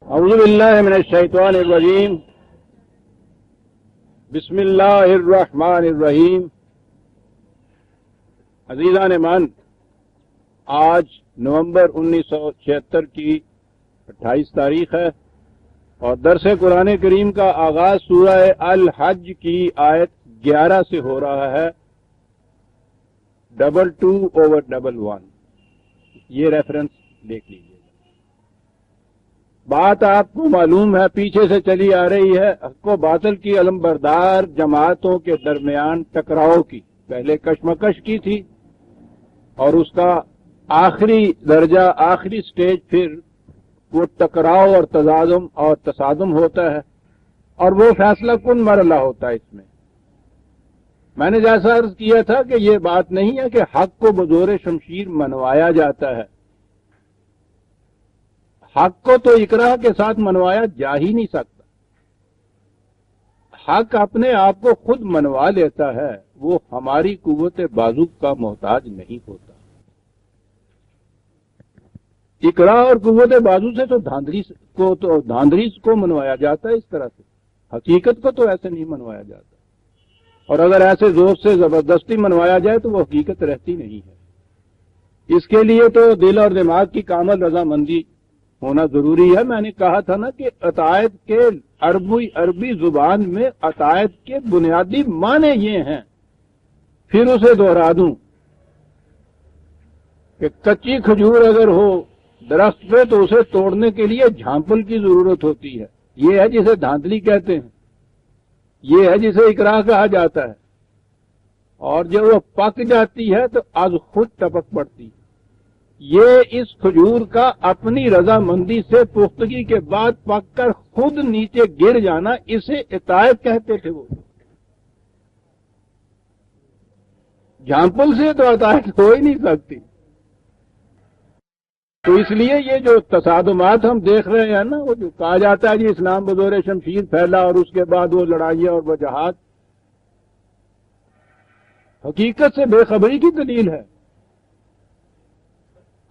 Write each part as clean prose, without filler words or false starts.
اعوذ باللہ من الشیطان الرجیم بسم اللہ الرحمن الرحیم۔ عزیزان من، آج نومبر 1976 کی 28 تاریخ ہے اور درس قرآن کریم کا آغاز سورہ الحج کی آیت 11 سے ہو رہا ہے، 22/11۔ یہ ریفرنس دیکھ لیجیے۔ بات آپ کو معلوم ہے، پیچھے سے چلی آ رہی ہے، حق و باطل کی علمبردار جماعتوں کے درمیان ٹکراؤ کی۔ پہلے کشمکش کی تھی اور اس کا آخری درجہ، آخری سٹیج پھر وہ ٹکراؤ اور تصادم ہوتا ہے، اور وہ فیصلہ کن مرحلہ ہوتا ہے۔ اس میں نے جیسا عرض کیا تھا کہ یہ بات نہیں ہے کہ حق کو بزور شمشیر منوایا جاتا ہے۔ حق کو تو اکراہ کے ساتھ منوایا جا ہی نہیں سکتا۔ حق اپنے آپ کو خود منوا لیتا ہے، وہ ہماری قوت بازو کا محتاج نہیں ہوتا۔ اکراہ اور قوت بازو سے تو دھاندلی کو منوایا جاتا ہے، اس طرح سے حقیقت کو تو ایسے نہیں منوایا جاتا، اور اگر ایسے زور سے زبردستی منوایا جائے تو وہ حقیقت رہتی نہیں ہے۔ اس کے لیے تو دل اور دماغ کی کامل رضامندی ہونا ضروری ہے۔ میں نے کہا تھا نا کہ عطائت کے عربی زبان میں عطائت کے بنیادی معنی یہ ہیں، پھر اسے دوہرا دوں کہ کچی کھجور اگر ہو درخت پہ تو اسے توڑنے کے لیے جھانپل کی ضرورت ہوتی ہے۔ یہ ہے جسے دھاندلی کہتے ہیں، یہ ہے جسے اکراہ کہا جاتا ہے، اور جب وہ پک جاتی ہے تو از خود ٹپک پڑتی ہے۔ یہ اس کھجور کا اپنی رضامندی سے پختگی کے بعد پک کر خود نیچے گر جانا، اسے عطائت کہتے تھے۔ وہ جھانپل سے تو عطائت ہو ہی نہیں سکتی۔ تو اس لیے یہ جو تصادمات ہم دیکھ رہے ہیں نا، وہ جو کہا جاتا ہے جی اسلام بزور شمشیر پھیلا اور اس کے بعد وہ لڑائیاں اور وجہات، حقیقت سے بے خبری کی دلیل ہے۔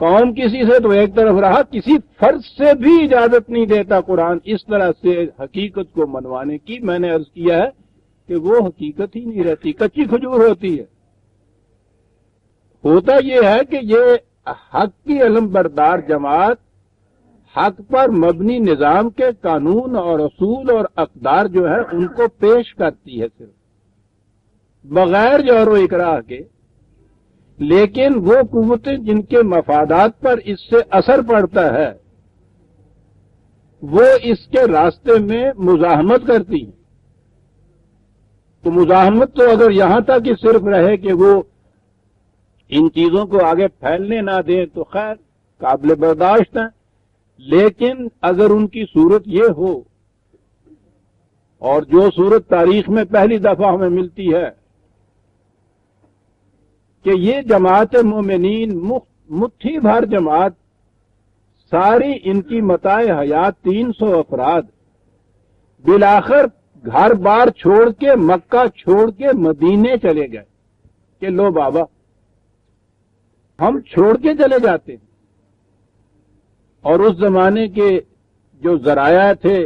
قوم کسی سے تو ایک طرف رہا، کسی فرد سے بھی اجازت نہیں دیتا قرآن اس طرح سے حقیقت کو منوانے کی۔ میں نے عرض کیا ہے کہ وہ حقیقت ہی نہیں رہتی، کچی کھجور ہوتی ہے۔ ہوتا یہ ہے کہ یہ حق کی علم بردار جماعت حق پر مبنی نظام کے قانون اور اصول اور اقدار جو ہے ان کو پیش کرتی ہے، صرف بغیر جور و اکراہ کے۔ لیکن وہ قوتیں جن کے مفادات پر اس سے اثر پڑتا ہے، وہ اس کے راستے میں مزاحمت کرتی ہیں۔ تو مزاحمت تو اگر یہاں تک ہی صرف رہے کہ وہ ان چیزوں کو آگے پھیلنے نہ دیں تو خیر قابل برداشت ہے، لیکن اگر ان کی صورت یہ ہو، اور جو صورت تاریخ میں پہلی دفعہ ہمیں ملتی ہے کہ یہ جماعت مومنین مٹھی بھر جماعت، ساری ان کی متاع حیات 300 افراد بالآخر گھر بار چھوڑ کے، مکہ چھوڑ کے مدینے چلے گئے کہ لو بابا ہم چھوڑ کے چلے جاتے ہیں۔ اور اس زمانے کے جو ذرائع تھے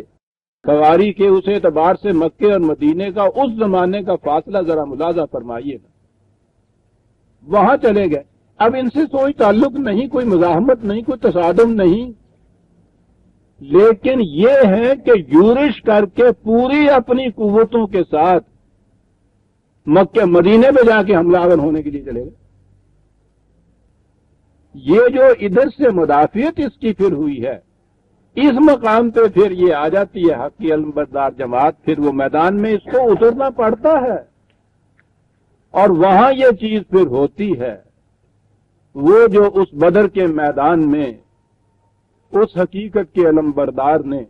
سواری کے، اس اعتبار سے مکے اور مدینے کا اس زمانے کا فاصلہ ذرا ملاحظہ فرمائیے نا۔ وہاں چلے گئے، اب ان سے کوئی تعلق نہیں، کوئی مزاحمت نہیں، کوئی تصادم نہیں، لیکن یہ ہے کہ یورش کر کے پوری اپنی قوتوں کے ساتھ مکہ مدینے میں جا کے حملہ آور ہونے کے لیے چلے گئے۔ یہ جو ادھر سے مدافعت اس کی پھر ہوئی ہے، اس مقام پہ پھر یہ آ جاتی ہے حق کی علم بردار جماعت، پھر وہ میدان میں اس کو اترنا پڑتا ہے، اور وہاں یہ چیز پھر ہوتی ہے۔ وہ جو اس بدر کے میدان میں اس حقیقت کے علم بردار نے،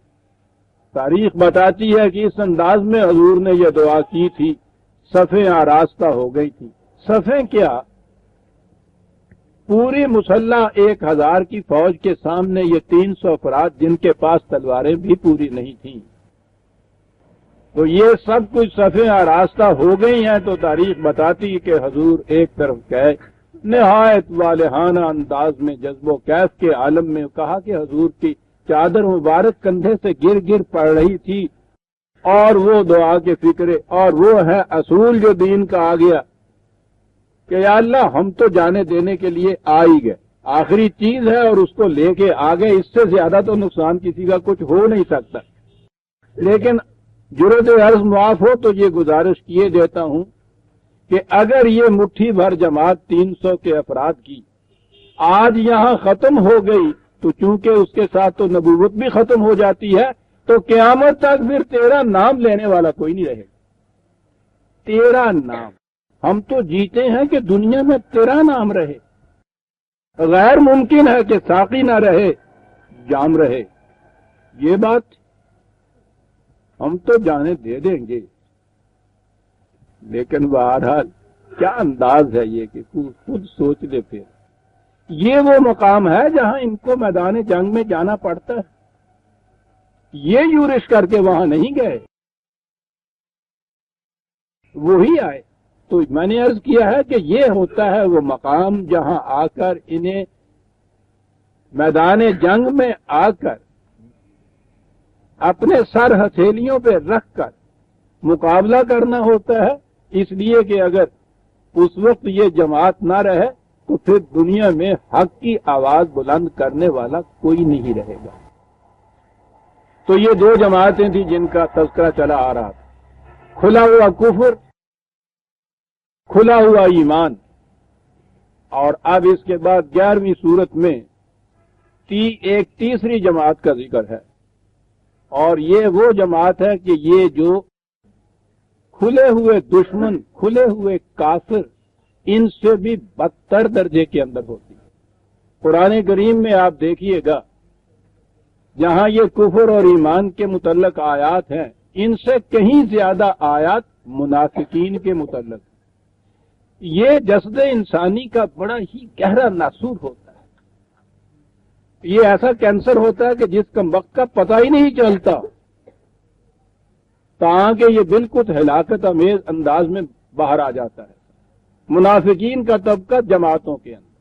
تاریخ بتاتی ہے کہ اس انداز میں حضور نے یہ دعا کی تھی، صفیں آراستہ ہو گئی تھی۔ صفیں کیا، پوری مسلح 1000 کی فوج کے سامنے یہ 300 افراد جن کے پاس تلواریں بھی پوری نہیں تھیں، تو یہ سب کچھ صفیں آراستہ ہو گئی ہیں۔ تو تاریخ بتاتی کہ حضور ایک طرف گئے، نہایت والہانہ انداز میں جذب و کیف کے عالم میں کہا کہ حضور کی چادر مبارک کندھے سے گر گر پڑ رہی تھی، اور وہ دعا کے فکرے، اور وہ ہے اصول جو دین کا آ گیا کہ یا اللہ ہم تو جانے دینے کے لیے آ ہی گئے، آخری چیز ہے اور اس کو لے کے آ گئے، اس سے زیادہ تو نقصان کسی کا کچھ ہو نہیں سکتا۔ لیکن جرأت عرض معاف ہو تو یہ گزارش کیے دیتا ہوں کہ اگر یہ مٹھی بھر جماعت 300 کے افراد کی آج یہاں ختم ہو گئی تو چونکہ اس کے ساتھ تو نبوت بھی ختم ہو جاتی ہے، تو قیامت تک پھر تیرا نام لینے والا کوئی نہیں رہے گا۔ تیرا نام، ہم تو جیتے ہیں کہ دنیا میں تیرا نام رہے، غیر ممکن ہے کہ ساقی نہ رہے جام رہے، یہ بات ہم تو جانے دے دیں گے۔ لیکن بہرحال کیا انداز ہے یہ کہ خود سوچ لے، پھر یہ وہ مقام ہے جہاں ان کو میدان جنگ میں جانا پڑتا ہے، یہ یورش کر کے وہاں نہیں گئے، وہی آئے۔ تو میں نے عرض کیا ہے کہ یہ ہوتا ہے وہ مقام جہاں آ کر انہیں میدان جنگ میں آ کر اپنے سر ہتھیلیوں پہ رکھ کر مقابلہ کرنا ہوتا ہے، اس لیے کہ اگر اس وقت یہ جماعت نہ رہے تو پھر دنیا میں حق کی آواز بلند کرنے والا کوئی نہیں رہے گا۔ تو یہ دو جماعتیں تھیں جن کا تذکرہ چلا آ رہا تھا، کھلا ہوا کفر، کھلا ہوا ایمان، اور اب اس کے بعد 11ویں سورت میں ایک تیسری جماعت کا ذکر ہے، اور یہ وہ جماعت ہے کہ یہ جو کھلے ہوئے دشمن، کھلے ہوئے کافر، ان سے بھی بدتر درجے کے اندر ہوتی ہے۔ قرآن کریم میں آپ دیکھیے گا جہاں یہ کفر اور ایمان کے متعلق آیات ہیں، ان سے کہیں زیادہ آیات منافقین کے متعلق۔ یہ جسد انسانی کا بڑا ہی گہرا ناسور ہوتا ہے، یہ ایسا کینسر ہوتا ہے کہ جس کا وقت کا پتہ ہی نہیں چلتا، تاکہ یہ بالکل ہلاکت امیز انداز میں باہر آ جاتا ہے۔ منافقین کا طبقہ جماعتوں کے اندر،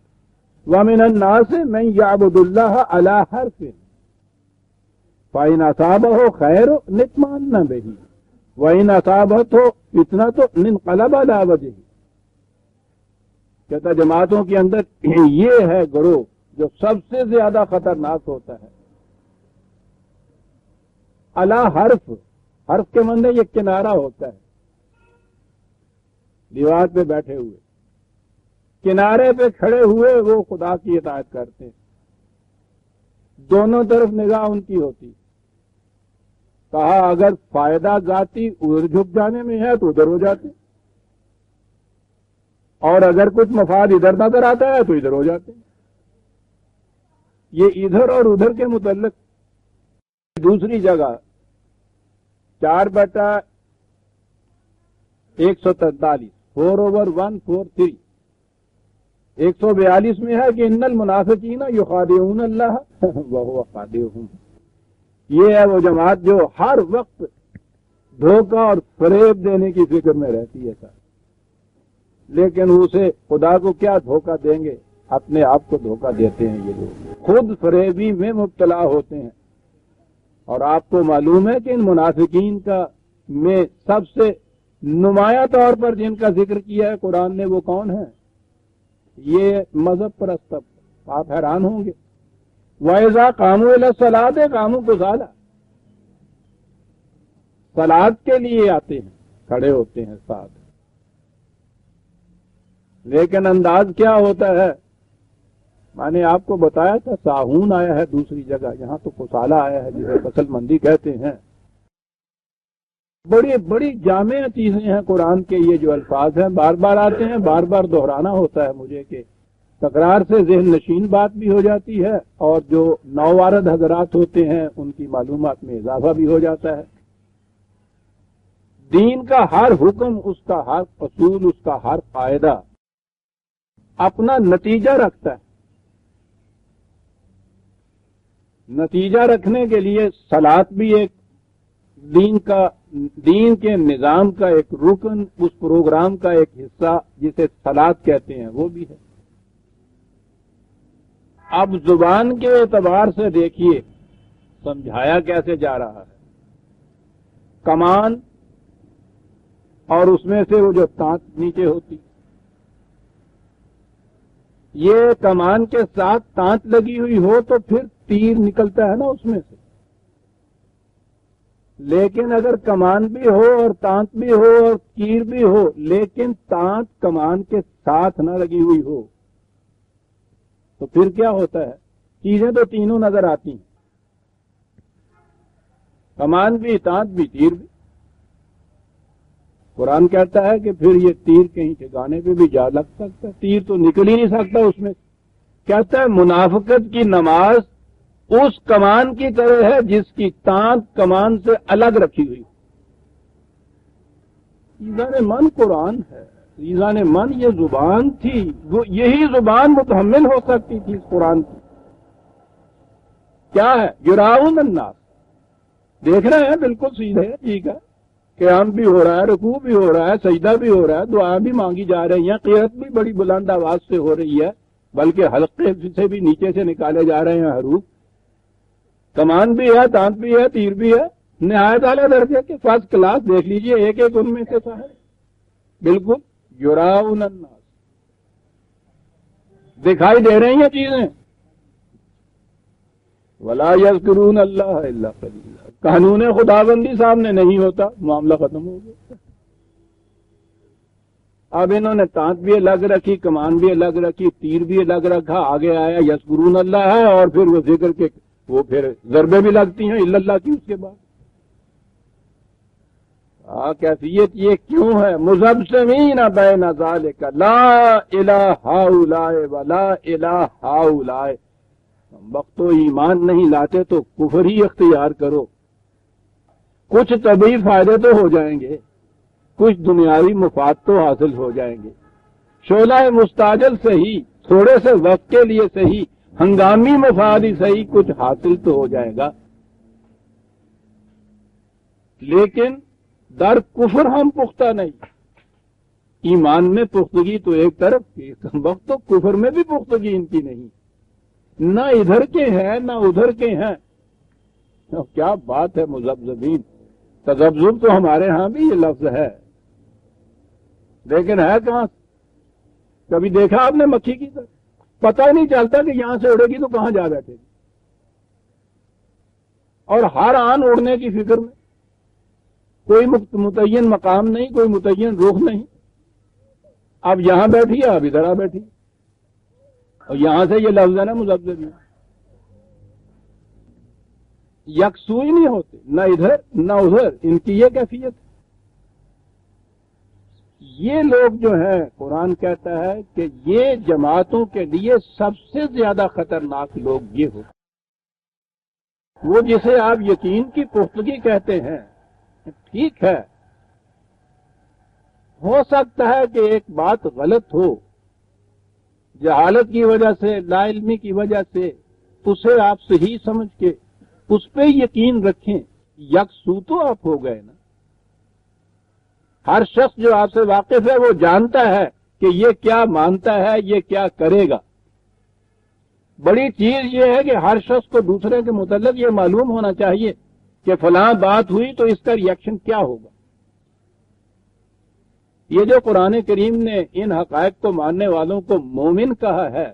وَمِنَ النَّاسِ مَن يَعْبُدُ اللَّهَ عَلَى حَرْفٍ فَإِنْ أَصَابَهُ خَيْرٌ اطْمَأَنَّ بِهِ وَإِنْ أَصَابَتْهُ فِتْنَةٌ انقلب عَلَى وَجْهِهِ۔ کہتا جماعتوں کے اندر یہ ہے گروہ جو سب سے زیادہ خطرناک ہوتا ہے۔ علی حرف، حرف کے معنی یہ کنارہ ہوتا ہے، دیوار پہ بیٹھے ہوئے، کنارے پہ کھڑے ہوئے وہ خدا کی اطاعت کرتے ہیں، دونوں طرف نگاہ ان کی ہوتی۔ کہا اگر فائدہ ذاتی ادھر جھک جانے میں ہے تو ادھر ہو جاتے، اور اگر کچھ مفاد ادھر نظر آتا ہے تو ادھر ہو جاتے ہیں۔ یہ ادھر اور ادھر کے متعلق دوسری جگہ 4/143 4/143 142 میں ہے کہ ان المنافقین یخادعون اللہ وہو خادعهم۔ یہ ہے وہ جماعت جو ہر وقت دھوکہ اور فریب دینے کی فکر میں رہتی ہے سر، لیکن اسے خدا کو کیا دھوکہ دیں گے، اپنے آپ کو دھوکہ دیتے ہیں۔ یہ لوگ خود فریبی میں مبتلا ہوتے ہیں، اور آپ کو معلوم ہے کہ ان منافقین کا میں سب سے نمایاں طور پر جن کا ذکر کیا ہے قرآن نے، وہ کون ہے؟ یہ مذہب پرست طبقہ۔ آپ حیران ہوں گے، وَإِذَا قَامُوا إِلَى الصَّلَاةِ قَامُوا كُسَالَىٰ، صلاۃ کے لیے آتے ہیں، کھڑے ہوتے ہیں ساتھ، لیکن انداز کیا ہوتا ہے؟ میں نے آپ کو بتایا تھا ساہون آیا ہے دوسری جگہ، یہاں تو کسالہ آیا ہے جسے فصل مندی کہتے ہیں۔ بڑی بڑی جامع چیزیں ہیں قرآن کے، یہ جو الفاظ ہیں بار بار آتے ہیں، بار بار دہرانا ہوتا ہے مجھے کہ تکرار سے ذہن نشین بات بھی ہو جاتی ہے، اور جو نووارد حضرات ہوتے ہیں ان کی معلومات میں اضافہ بھی ہو جاتا ہے۔ دین کا ہر حکم، اس کا ہر اصول، اس کا ہر قاعدہ اپنا نتیجہ رکھتا ہے۔ نتیجہ رکھنے کے لیے صلاۃ بھی ایک دین کے نظام کا ایک رکن، اس پروگرام کا ایک حصہ جسے صلاۃ کہتے ہیں وہ بھی ہے۔ اب زبان کے اعتبار سے دیکھیے سمجھایا کیسے جا رہا ہے. کمان اور اس میں سے وہ جو تانت نیچے ہوتی، یہ کمان کے ساتھ تانت لگی ہوئی ہو تو پھر تیر نکلتا ہے نا اس میں سے. لیکن اگر کمان بھی ہو اور تانت بھی ہو اور تیر بھی ہو، لیکن تانت کمان کے ساتھ نہ لگی ہوئی ہو، تو پھر کیا ہوتا ہے؟ چیزیں تو تینوں نظر آتی ہیں، کمان بھی، تانت بھی، تیر بھی. قرآن کہتا ہے کہ پھر یہ تیر کہیں ٹھکانے پہ بھی جا لگ سکتا ہے، تیر تو نکل ہی نہیں سکتا اس میں. کہتا ہے منافقت کی نماز اس کمان کی طرح ہے جس کی تانت کمان سے الگ رکھی ہوئی. ایذان من قرآن ہے، ایذان من یہ زبان تھی، وہ یہی زبان متحمل ہو سکتی تھی اس قرآن کی. کیا ہے؟ یراؤن الناس، دیکھ رہے ہیں بالکل سیدھے، ٹھیک ہے، قیام بھی ہو رہا ہے، رکوع بھی ہو رہا ہے، سجدہ بھی ہو رہا ہے، دعا بھی مانگی جا رہی ہیں، قرات بھی بڑی بلند آواز سے ہو رہی ہے، بلکہ حلقے سے بھی نیچے سے نکالے جا رہے ہیں حروف. کمان بھی ہے، تانت بھی ہے، تیر بھی ہے، نہایت اعلیٰ درجے کے فرسٹ کلاس. دیکھ لیجئے ایک ایک ان میں سے ہے بالکل یراؤن الناس، دکھائی دے رہی ہیں چیزیں. ولا یذکرون اللہ الا قلیلا، قانون خداوندی سامنے نہیں ہوتا، معاملہ ختم ہو گیا. اب انہوں نے تانت بھی الگ رکھی، کمان بھی الگ رکھی، تیر بھی الگ رکھا، آگے آیا یذکرون اللہ ہے، اور پھر وہ ذکر کے وہ پھر ضربیں بھی لگتی ہیں الا اللہ کی اس کے بعد. کیفیت یہ کیوں ہے؟ مذبذبین بین ذالک لا الہ ہؤلاء ولا الہ ہؤلاء. وقت و ایمان نہیں لاتے تو کفر ہی اختیار کرو. کچھ طبعی فائدے تو ہو جائیں گے، کچھ دنیاوی مفاد تو حاصل ہو جائیں گے، شعلہ مستعجل سے ہی، تھوڑے سے وقت کے لیے صحیح، ہنگامی مفاد ہی صحیح، کچھ حاصل تو ہو جائے گا. لیکن در کفر ہم پختہ نہیں. ایمان میں پختگی تو ایک طرف، وقت تو کفر میں بھی پختگی ان کی نہیں، نہ ادھر کے ہیں نہ ادھر کے ہیں. کیا بات ہے مذبذبین. تذبذب تو ہمارے ہاں بھی یہ لفظ ہے، لیکن ہے کہاں؟ کبھی دیکھا آپ نے مکھی کی طرح؟ پتہ ہی نہیں چلتا کہ یہاں سے اڑے گی تو کہاں جا بیٹھے گی، اور ہر آن اڑنے کی فکر میں، کوئی متعین مقام نہیں، کوئی متعین رخ نہیں. اب یہاں بیٹھی ہے، اب ادھر آ بیٹھی، اور یہاں سے یہ لفظ ہے نا مذبذبین. یکسوئی نہیں ہوتے، نہ ادھر نہ ادھر، ان کی یہ کیفیت ہے. یہ لوگ جو ہیں، قرآن کہتا ہے کہ یہ جماعتوں کے لیے سب سے زیادہ خطرناک لوگ یہ ہو، وہ جسے آپ یقین کی پختگی کہتے ہیں. ٹھیک ہے، ہو سکتا ہے کہ ایک بات غلط ہو، جہالت کی وجہ سے، لا علمی کی وجہ سے، اسے آپ صحیح سمجھ کے اس پہ یقین رکھیں. یکسو تو آپ ہو گئے نا. ہر شخص جو آپ سے واقف ہے وہ جانتا ہے کہ یہ کیا مانتا ہے، یہ کیا کرے گا. بڑی چیز یہ ہے کہ ہر شخص کو دوسرے کے متعلق یہ معلوم ہونا چاہیے کہ فلاں بات ہوئی تو اس کا ریئیکشن کیا ہوگا. یہ جو قرآن کریم نے ان حقائق کو ماننے والوں کو مومن کہا ہے،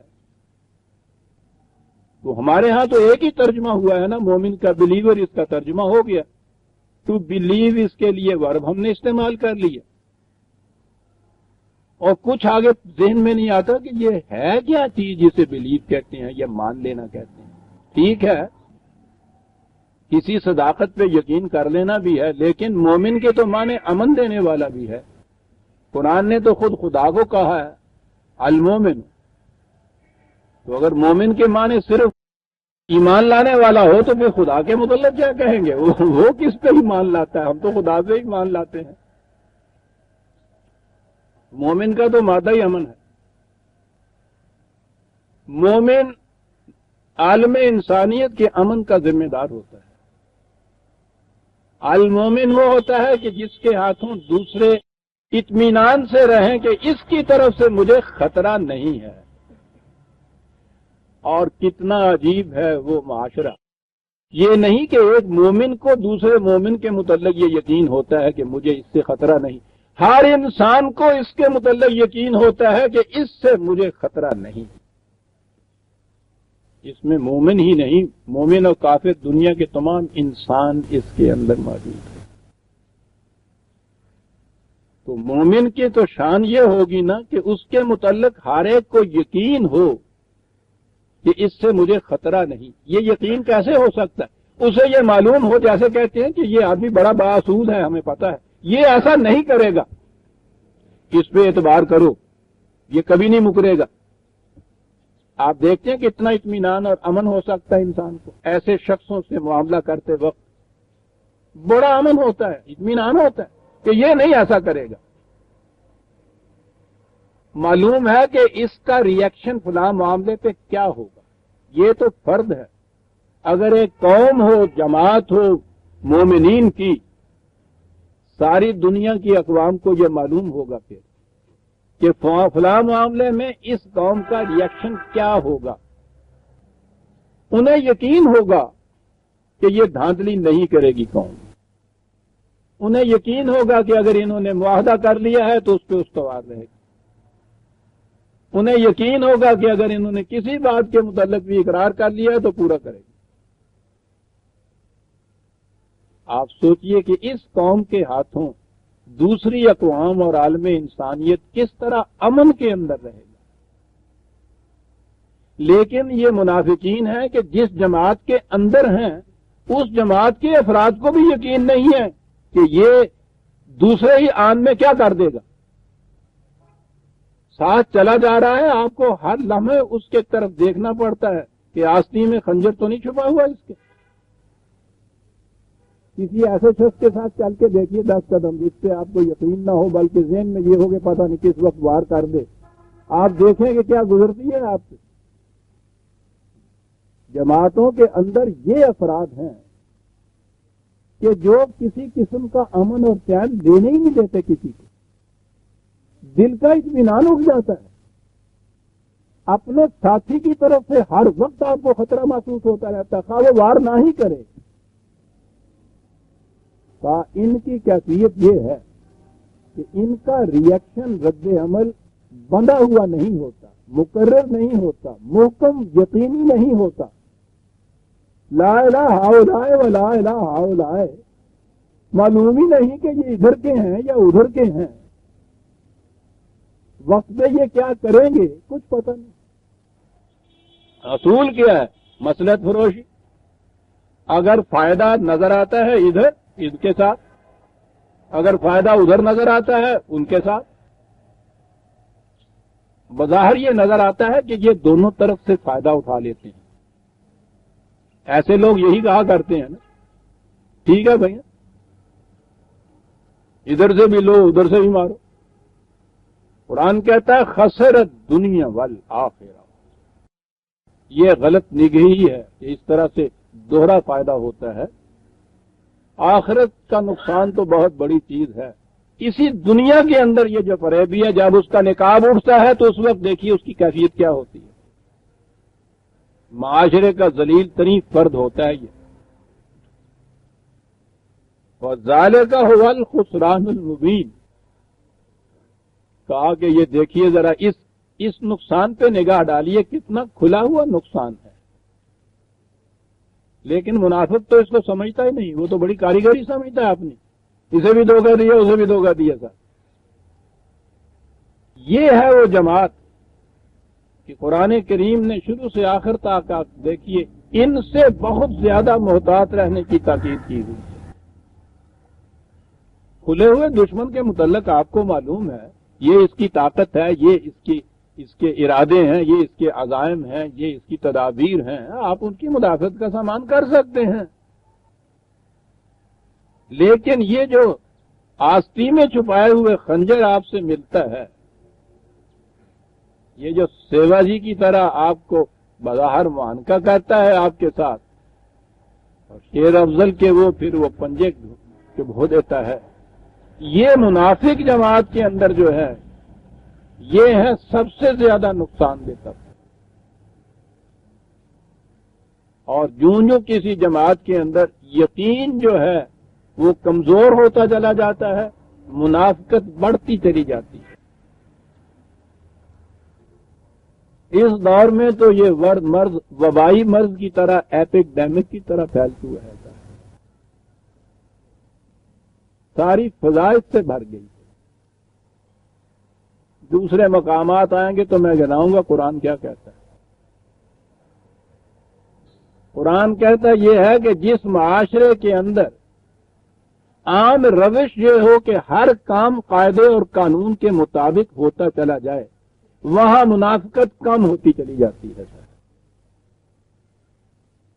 تو ہمارے ہاں تو ایک ہی ترجمہ ہوا ہے نا مومن کا، بلیور اس کا ترجمہ ہو گیا. ٹو بلیو اس کے لیے ورب ہم نے استعمال کر لیا، اور کچھ آگے ذہن میں نہیں آتا کہ یہ ہے کیا چیز جسے بلیو کہتے ہیں یا مان لینا کہتے ہیں. ٹھیک ہے، کسی صداقت پہ یقین کر لینا بھی ہے، لیکن مومن کے تو معنی امن دینے والا بھی ہے. قرآن نے تو خود خدا کو کہا ہے المومن. تو اگر مومن کے معنی صرف ایمان لانے والا ہو تو پھر خدا کے متعلق کیا کہیں گے؟ وہ کس پہ ایمان لاتا ہے؟ ہم تو خدا سے ایمان لاتے ہیں. مومن کا تو مادہ ہی امن ہے. مومن عالم انسانیت کے امن کا ذمہ دار ہوتا ہے. المومن وہ ہوتا ہے کہ جس کے ہاتھوں دوسرے اطمینان سے رہیں کہ اس کی طرف سے مجھے خطرہ نہیں ہے. اور کتنا عجیب ہے وہ معاشرہ یہ نہیں کہ ایک مومن کو دوسرے مومن کے متعلق یہ یقین ہوتا ہے کہ مجھے اس سے خطرہ نہیں، ہر انسان کو اس کے متعلق یقین ہوتا ہے کہ اس سے مجھے خطرہ نہیں۔ اس میں مومن ہی نہیں، مومن اور کافر دنیا کے تمام انسان اس کے اندر موجود ہیں۔ تو مومن کی تو شان یہ ہوگی نا کہ اس کے متعلق ہر ایک کو یقین ہو کہ اس سے مجھے خطرہ نہیں۔ یہ یقین کیسے ہو سکتا ہے؟ اسے یہ معلوم ہو، جیسے کہتے ہیں کہ یہ آدمی بڑا بااصول ہے، ہمیں پتا ہے، یہ ایسا نہیں کرے گا، اس پہ اعتبار کرو، یہ کبھی نہیں مکرے گا۔ آپ دیکھتے ہیں کہ اتنا اطمینان اور امن ہو سکتا ہے انسان کو ایسے شخصوں سے معاملہ کرتے وقت، بڑا امن ہوتا ہے، اطمینان ہوتا ہے کہ یہ نہیں ایسا کرے گا۔ معلوم ہے کہ اس کا ریئیکشن فلاں معاملے پہ کیا ہوگا، یہ تو فرض ہے۔ اگر ایک قوم ہو، جماعت ہو مومنین کی، ساری دنیا کی اقوام کو یہ معلوم ہوگا پھر کہ فلاں معاملے میں اس قوم کا ریئیکشن کیا ہوگا۔ انہیں یقین ہوگا کہ یہ دھاندلی نہیں کرے گی قوم، انہیں یقین ہوگا کہ اگر انہوں نے معاہدہ کر لیا ہے تو اس پہ استوار رہے گا، انہیں یقین ہوگا کہ اگر انہوں نے کسی بات کے متعلق بھی اقرار کر لیا ہے تو پورا کرے گا۔ آپ سوچئے کہ اس قوم کے ہاتھوں دوسری اقوام اور عالم انسانیت کس طرح امن کے اندر رہے گا۔ لیکن یہ منافقین ہیں کہ جس جماعت کے اندر ہیں اس جماعت کے افراد کو بھی یقین نہیں ہے کہ یہ دوسرے ہی آن میں کیا کر دے گا، ساتھ چلا جا رہا ہے، آپ کو ہر لمحے اس کے طرف دیکھنا پڑتا ہے کہ آستین میں خنجر تو نہیں چھپا ہوا اس کے۔ کسی ایسے شخص کے ساتھ چل کے دیکھیے 10 قدم، جس پہ آپ کو یقین نہ ہو بلکہ ذہن میں یہ ہو کہ پتہ نہیں کس وقت وار کر دے، آپ دیکھیں کہ کیا گزرتی ہے آپ سے۔ جماعتوں کے اندر یہ افراد ہیں کہ جو کسی قسم کا امن اور چین دینے ہی نہیں دیتے کسی کو، دل کا اطمینان اٹھ جاتا ہے، اپنے ساتھی کی طرف سے ہر وقت آپ کو خطرہ محسوس ہوتا رہتا ہے، خواہ وہ وار نہ ہی کرے۔ ان کی کیفیت یہ ہے کہ ان کا ریئیکشن رد عمل بندھا ہوا نہیں ہوتا، مقرر نہیں ہوتا، محکم یقینی نہیں ہوتا۔ لا الہ ہؤلاء ولا الہ ہؤلاء، معلوم ہی نہیں کہ یہ ادھر کے ہیں یا ادھر کے ہیں، وقت میں یہ کیا کریں گے کچھ پتہ نہیں۔ اصول کیا ہے؟ مصلحت فروشی۔ اگر فائدہ نظر آتا ہے ادھر ان کے ساتھ، اگر فائدہ ادھر نظر آتا ہے ان کے ساتھ، بظاہر یہ نظر آتا ہے کہ یہ دونوں طرف سے فائدہ اٹھا لیتے ہیں۔ ایسے لوگ یہی کہا کرتے ہیں نا، ٹھیک ہے بھائی، ادھر سے بھی لو ادھر سے بھی مارو۔ قرآن کہتا ہے خسرت دنیا والآخرہ، یہ غلط نگہی ہے کہ اس طرح سے دوہرا فائدہ ہوتا ہے۔ آخرت کا نقصان تو بہت بڑی چیز ہے، اسی دنیا کے اندر یہ جو فریبی ہے، جب اس کا نقاب اٹھتا ہے تو اس وقت دیکھیے اس کی کیفیت کیا ہوتی ہے۔ معاشرے کا ذلیل ترین فرد ہوتا ہے یہ۔ وَذَلِكَ هُوَ الْخُسْرَانُ الْمُبِينُ، کہا کہ یہ دیکھیے ذرا اس نقصان پہ نگاہ ڈالیے، کتنا کھلا ہوا نقصان ہے۔ لیکن منافق تو اس کو سمجھتا ہی نہیں، وہ تو بڑی کاریگری سمجھتا ہے اپنی، اسے بھی دھوکہ دیا اسے بھی دھوکہ دیا تھا۔ یہ ہے وہ جماعت کہ قرآن کریم نے شروع سے آخر تک دیکھیے ان سے بہت زیادہ محتاط رہنے کی تاکید کی ہوئی ہے۔ کھلے ہوئے دشمن کے متعلق آپ کو معلوم ہے یہ اس کی طاقت ہے، یہ اس کے ارادے ہیں، یہ اس کے عزائم ہیں، یہ اس کی تدابیر ہیں، آپ ان کی مدافعت کا سامان کر سکتے ہیں۔ لیکن یہ جو آستین میں چھپائے ہوئے خنجر آپ سے ملتا ہے، یہ جو سیوا جی کی طرح آپ کو بظاہر معانقہ کرتا ہے آپ کے ساتھ، اور شیر افضل کے وہ پھر وہ پنجے چبھو دیتا ہے، یہ منافق جماعت کے اندر جو ہے یہ ہے سب سے زیادہ نقصان دہ طبقہ۔ اور جو کسی جماعت کے اندر یقین جو ہے وہ کمزور ہوتا چلا جاتا ہے، منافقت بڑھتی چلی جاتی ہے۔ اس دور میں تو یہ مرض وبائی مرض کی طرح، ایپیڈیمک کی طرح پھیلتا ہوا ہے، ساری فضا اس سے بھر گئی۔ دوسرے مقامات آئیں گے تو میں گناؤں گا قرآن کیا کہتا ہے۔ قرآن کہتا یہ ہے کہ جس معاشرے کے اندر عام روش یہ ہو کہ ہر کام قاعدے اور قانون کے مطابق ہوتا چلا جائے، وہاں منافقت کم ہوتی چلی جاتی ہے۔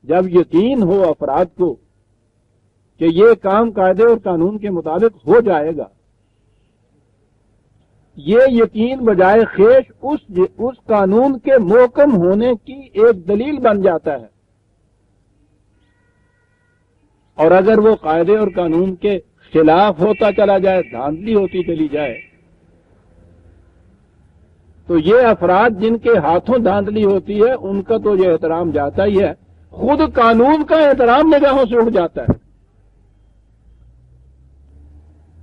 جب یقین ہو افراد کو کہ یہ کام قاعدے اور قانون کے مطابق ہو جائے گا، یہ یقین بجائے خیش اس قانون کے محکم ہونے کی ایک دلیل بن جاتا ہے۔ اور اگر وہ قاعدے اور قانون کے خلاف ہوتا چلا جائے، دھاندلی ہوتی چلی جائے، تو یہ افراد جن کے ہاتھوں دھاندلی ہوتی ہے ان کا تو یہ احترام جاتا ہی ہے، خود قانون کا احترام نگاہوں سے اٹھ جاتا ہے۔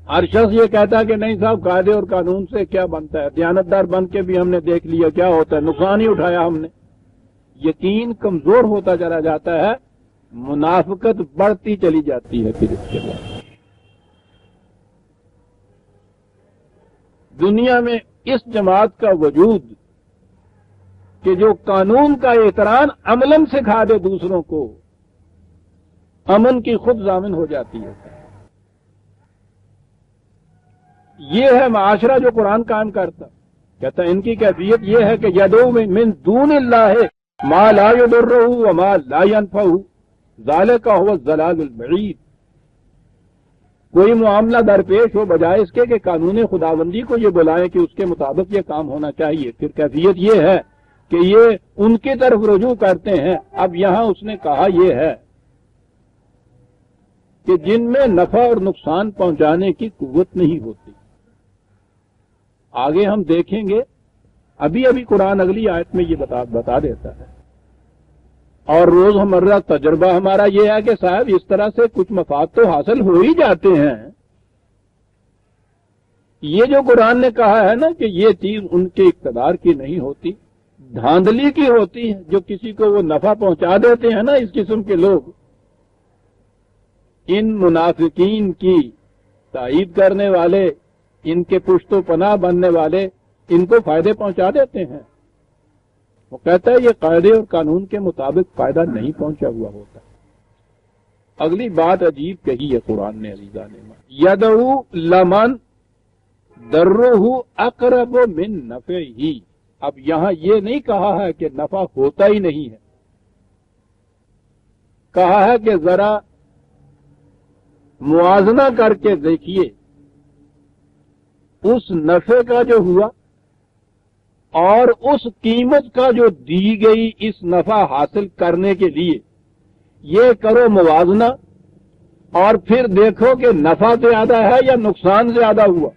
ہر شخص یہ کہتا ہے کہ نہیں صاحب قاعدے اور قانون سے کیا بنتا ہے، دیانتدار بن کے بھی ہم نے دیکھ لیا کیا ہوتا ہے، نقصان ہی اٹھایا ہم نے۔ یقین کمزور ہوتا چلا جاتا ہے، منافقت بڑھتی چلی جاتی ہے۔ پھر اس کے بعد دنیا میں اس جماعت کا وجود کہ جو قانون کا احترام عملاً سکھا دے دوسروں کو، امن کی خود ضامن ہو جاتی ہے۔ یہ ہے معاشرہ جو قرآن قائم کرتا، کہتا ان کی کیفیت یہ ہے کہ یدعو من دون اللہ ما لا یضرہ وما لا ینفعہ ذالک هو الضلال البعید۔ کوئی معاملہ درپیش ہو، بجائے اس کے کہ قانون خداوندی کو یہ بلائیں کہ اس کے مطابق یہ کام ہونا چاہیے، پھر کیفیت یہ ہے کہ یہ ان کی طرف رجوع کرتے ہیں۔ اب یہاں اس نے کہا یہ ہے کہ جن میں نفع اور نقصان پہنچانے کی قوت نہیں ہوتی۔ آگے ہم دیکھیں گے، ابھی قرآن اگلی آیت میں یہ بتا دیتا ہے، اور روز ہمارا تجربہ ہمارا یہ ہے کہ صاحب اس طرح سے کچھ مفاد تو حاصل ہو ہی جاتے ہیں۔ یہ جو قرآن نے کہا ہے نا کہ یہ چیز ان کے اقتدار کی نہیں ہوتی، دھاندلی کی ہوتی ہے، جو کسی کو وہ نفع پہنچا دیتے ہیں نا اس قسم کے لوگ، ان منافقین کی تائید کرنے والے، ان کے پشت و پناہ بننے والے ان کو فائدے پہنچا دیتے ہیں۔ وہ کہتا ہے یہ قاعدے اور قانون کے مطابق فائدہ نہیں پہنچا ہوا ہوتا۔ اگلی بات عجیب کہی ہے قرآن نے عزیزان نے، یدعو لمن درہ اقرب من نفعہ۔ اب یہاں یہ نہیں کہا ہے کہ نفع ہوتا ہی نہیں ہے، کہا ہے کہ ذرا موازنہ کر کے دیکھیے اس نفع کا جو ہوا اور اس قیمت کا جو دی گئی اس نفع حاصل کرنے کے لیے، یہ کرو موازنہ اور پھر دیکھو کہ نفع زیادہ ہے یا نقصان زیادہ ہوا۔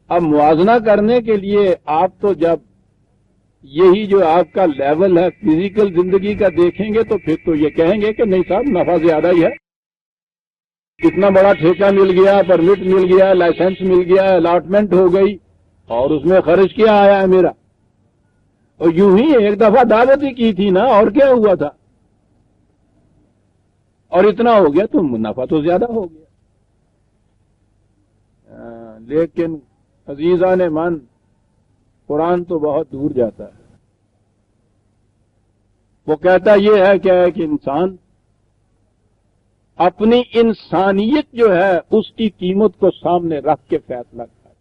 اب موازنہ کرنے کے لیے آپ تو جب یہی جو آپ کا لیول ہے فزیکل زندگی کا دیکھیں گے تو پھر تو یہ کہیں گے کہ نہیں صاحب نفع زیادہ ہی ہے، اتنا بڑا ٹھیکہ مل گیا، پرمٹ مل گیا، لائسنس مل گیا، الاٹمنٹ ہو گئی، اور اس میں خرچ کیا آیا ہے میرا، اور یوں ہی ایک دفعہ دعوت ہی کی تھی نا، اور کیا ہوا تھا، اور اتنا ہو گیا تو منافع تو زیادہ ہو گیا۔ لیکن عزیزان من، قرآن تو بہت دور جاتا ہے۔ وہ کہتا یہ ہے کہ انسان اپنی انسانیت جو ہے اس کی قیمت کو سامنے رکھ کے فیصلہ کرے۔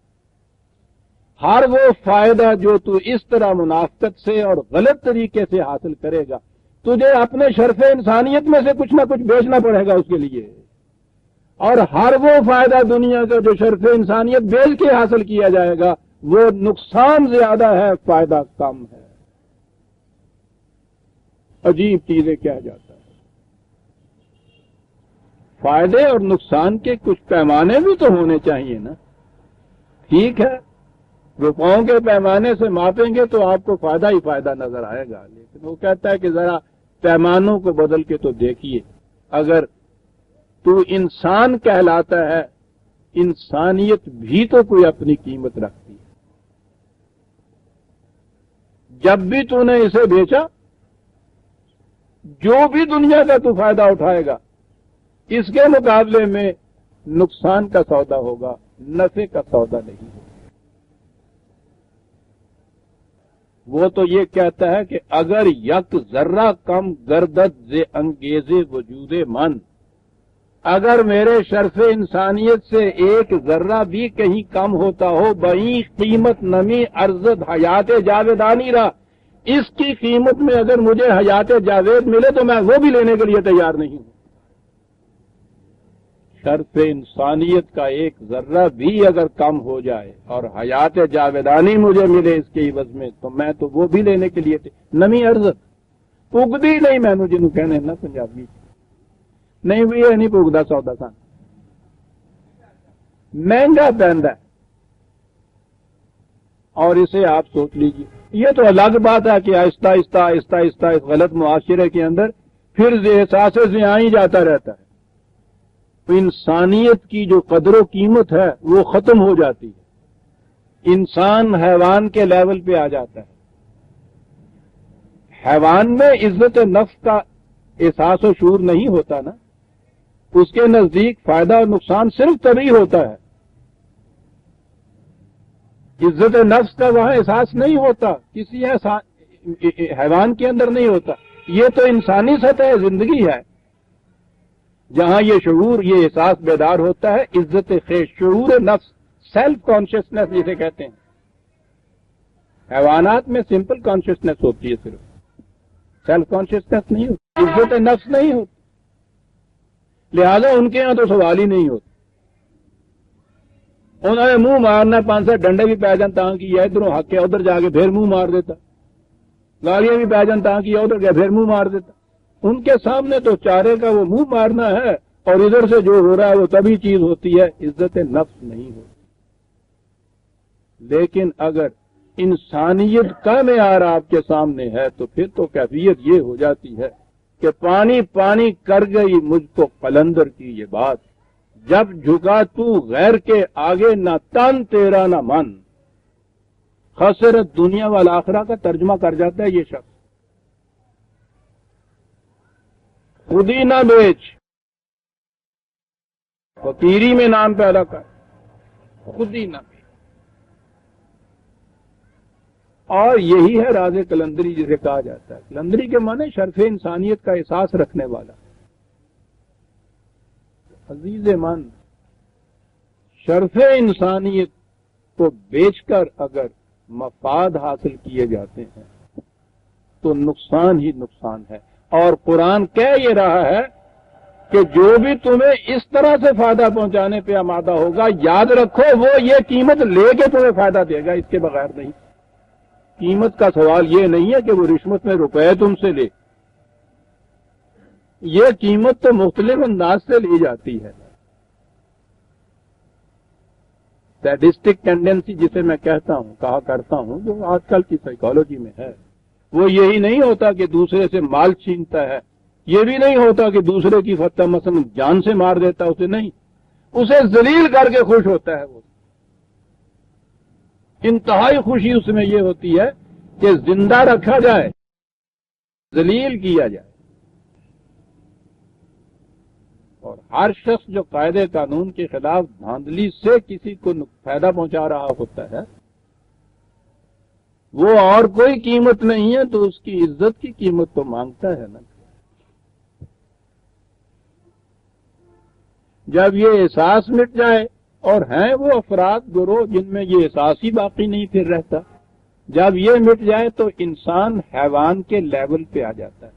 ہر وہ فائدہ جو تو اس طرح منافقت سے اور غلط طریقے سے حاصل کرے گا، تجھے اپنے شرف انسانیت میں سے کچھ نہ کچھ بیچنا پڑے گا اس کے لیے، اور ہر وہ فائدہ دنیا کا جو شرف انسانیت بیچ کے حاصل کیا جائے گا وہ نقصان زیادہ ہے، فائدہ کم ہے۔ عجیب چیزیں کیا جاتا ہے۔ فائدے اور نقصان کے کچھ پیمانے بھی تو ہونے چاہیے نا۔ ٹھیک ہے روپوں کے پیمانے سے ماپیں گے تو آپ کو فائدہ ہی فائدہ نظر آئے گا، لیکن وہ کہتا ہے کہ ذرا پیمانوں کو بدل کے تو دیکھیے، اگر تو انسان کہلاتا ہے، انسانیت بھی تو کوئی اپنی قیمت رکھتی ہے۔ جب بھی تو نے اسے بیچا، جو بھی دنیا کا تو فائدہ اٹھائے گا، اس کے مقابلے میں نقصان کا سودا ہوگا، نفع کا سودا نہیں ہوگا۔ وہ تو یہ کہتا ہے کہ اگر یک ذرہ کم گردد ز انگیز وجود من، اگر میرے شرف انسانیت سے ایک ذرہ بھی کہیں کم ہوتا ہو، بہی قیمت نمی ارزد حیات جاویدانی رہا، اس کی قیمت میں اگر مجھے حیات جاوید ملے تو میں وہ بھی لینے کے لیے تیار نہیں ہوں۔ شرف انسانیت کا ایک ذرہ بھی اگر کم ہو جائے اور حیات جاویدانی مجھے ملے اس کے عوض میں، تو میں تو وہ بھی لینے کے لیے نمی ارزد پگدی نہیں، مینو جنوں کہنے نا پنجابی نہیں بھی یہ نہیں پگدا سودا سان، مہنگا پہندا ہے۔ اور اسے آپ سوچ لیجیے، یہ تو الگ بات ہے کہ آہستہ آہستہ آہستہ آہستہ اس غلط معاشرے کے اندر پھر احساس زیاں ہی جاتا رہتا ہے، تو انسانیت کی جو قدر و قیمت ہے وہ ختم ہو جاتی ہے، انسان حیوان کے لیول پہ آ جاتا ہے۔ حیوان میں عزت نفس کا احساس و شعور نہیں ہوتا نا، اس کے نزدیک فائدہ اور نقصان صرف تبھی ہوتا ہے، عزت نفس کا وہاں احساس نہیں ہوتا، کسی حیوان کے اندر نہیں ہوتا۔ یہ تو انسانی سطح زندگی ہے جہاں یہ شعور، یہ احساس بیدار ہوتا ہے، عزت خیش، شعور نفس، سیلف کانشیسنس جسے کہتے ہیں۔ حیوانات میں سمپل کانشیسنس ہوتی ہے، صرف سیلف کانشیسنس نہیں ہوتی، عزت نفس نہیں ہوتی، لہذا ان کے ہاں تو سوال ہی نہیں ہوتا۔ انہوں نے منہ مارنا، 5 ڈنڈے بھی پی جان تاں کی ادھروں ہک کے ادھر جا کے پھر منہ مار دیتا، گالیاں بھی پی جان تاں کی ادھر گیا پھر منہ مار دیتا۔ ان کے سامنے تو چارے کا وہ منہ مارنا ہے، اور ادھر سے جو ہو رہا ہے وہ تبھی چیز ہوتی ہے، عزت نفس نہیں ہوتی۔ لیکن اگر انسانیت کا معیار آپ کے سامنے ہے تو پھر تو کیفیت یہ ہو جاتی ہے کہ پانی پانی کر گئی مجھ کو قلندر کی یہ بات، جب جھکا تو غیر کے آگے نہ تن تیرا نہ من۔ خسرت دنیا والآخرہ کا ترجمہ کر جاتا ہے یہ شخص۔ خود ہی نہ بیچ، فقیری میں نام پیدا کر، خود ہی نہ بیچ۔ اور یہی ہے راز قلندری جسے کہا جاتا ہے۔ قلندری کے معنی شرف انسانیت کا احساس رکھنے والا۔ عزیز من، شرف انسانیت کو بیچ کر اگر مفاد حاصل کیے جاتے ہیں تو نقصان ہی نقصان ہے۔ اور قرآن کہہ یہ رہا ہے کہ جو بھی تمہیں اس طرح سے فائدہ پہنچانے پہ آمادہ ہوگا، یاد رکھو وہ یہ قیمت لے کے تمہیں فائدہ دے گا، اس کے بغیر نہیں۔ قیمت کا سوال یہ نہیں ہے کہ وہ رشوت میں روپے تم سے لے، یہ قیمت تو مختلف انداز سے لی جاتی ہے۔ سیڈسٹک ٹینڈنسی جسے میں کہا کرتا ہوں، جو آج کل کی سائیکالوجی میں ہے، وہ یہی نہیں ہوتا کہ دوسرے سے مال چھینتا ہے، یہ بھی نہیں ہوتا کہ دوسرے کی فتح مثلا جان سے مار دیتا، اسے نہیں، اسے ذلیل کر کے خوش ہوتا ہے۔ وہ انتہائی خوشی اس میں یہ ہوتی ہے کہ زندہ رکھا جائے، ذلیل کیا جائے۔ اور ہر شخص جو قاعدے قانون کے خلاف دھاندلی سے کسی کو فائدہ پہنچا رہا ہوتا ہے، وہ اور کوئی قیمت نہیں ہے تو اس کی عزت کی قیمت تو مانگتا ہے نا۔ جب یہ احساس مٹ جائے، اور ہیں وہ افراد گروہ جن میں یہ احساس ہی باقی نہیں پھر رہتا، جب یہ مٹ جائے تو انسان حیوان کے لیول پہ آ جاتا ہے۔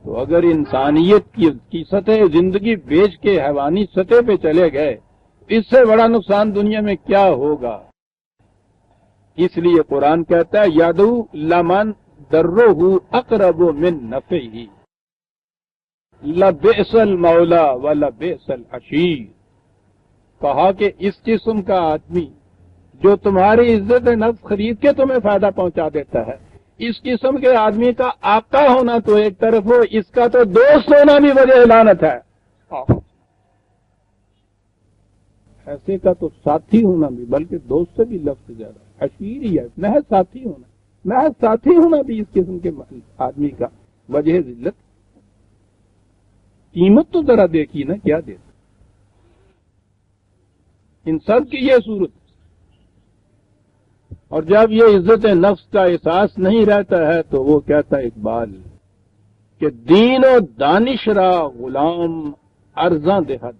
تو اگر انسانیت کی سطح زندگی بیچ کے حیوانی سطح پہ چلے گئے، اس سے بڑا نقصان دنیا میں کیا ہوگا؟ اس لیے قرآن کہتا ہے یادو لمن درہ اقرب من نفعہ لبئس المولا ولبئس العشیر۔ کہا کہ اس قسم کا آدمی جو تمہاری عزت نفس خرید کے تمہیں فائدہ پہنچا دیتا ہے. اس قسم کے آدمی کا آقا ہونا تو ایک طرف ہو، اس کا تو دوست ہونا بھی وجہ لعنت ہے. ایسے کا تو ساتھی ہونا بھی، بلکہ دوست سے بھی لفظ زیادہ اشیر ہی ہے. محض ساتھی ہونا، محض ساتھی ہونا بھی اس قسم کے آدمی کا وجہ ذلت. قیمت تو ذرا دیکھیے نا کیا دیتا. ان سب کی یہ صورت. اور جب یہ عزت نفس کا احساس نہیں رہتا ہے تو وہ کہتا ہے اقبال کہ دین و دانش را غلام ارزاں دہد.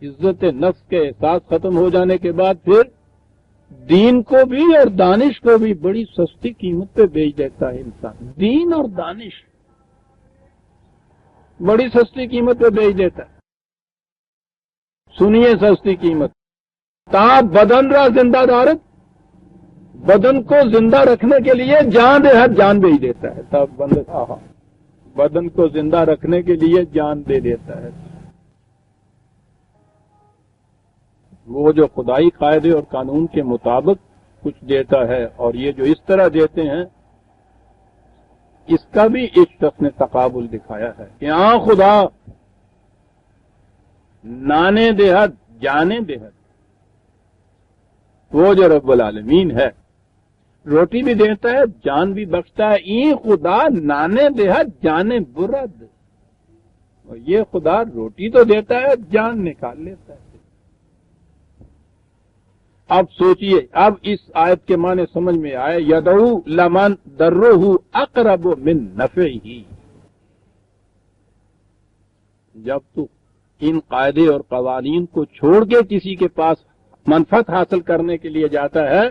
عزت نفس کے احساس ختم ہو جانے کے بعد پھر دین کو بھی اور دانش کو بھی بڑی سستی قیمت پہ بیچ دیتا ہے انسان. دین اور دانش بڑی سستی قیمت پہ بیچ دیتا ہے. سنیے سستی قیمت. تا بدن را زندہ دارت، بدن کو زندہ رکھنے کے لیے جان دے حد جان بیچ دیتا ہے. تب بدن کو زندہ رکھنے کے لیے جان دے دیتا ہے. وہ جو خدائی قاعدے اور قانون کے مطابق کچھ دیتا ہے، اور یہ جو اس طرح دیتے ہیں، اس کا بھی ایک شخص نے تقابل دکھایا ہے کہ ہاں خدا نانے دہد جانے دہد. وہ جو رب العالمین ہے روٹی بھی دیتا ہے جان بھی بخشتا ہے. ای خدا نانے دہد جانے برد. اور یہ خدا روٹی تو دیتا ہے جان نکال لیتا ہے. اب سوچئے، اب اس آیت کے معنی سمجھ میں آئے. یدعو لمن درہ اقرب من نفعہ. جب تو ان قاعدے اور قوانین کو چھوڑ کے کسی کے پاس منفعت حاصل کرنے کے لیے جاتا ہے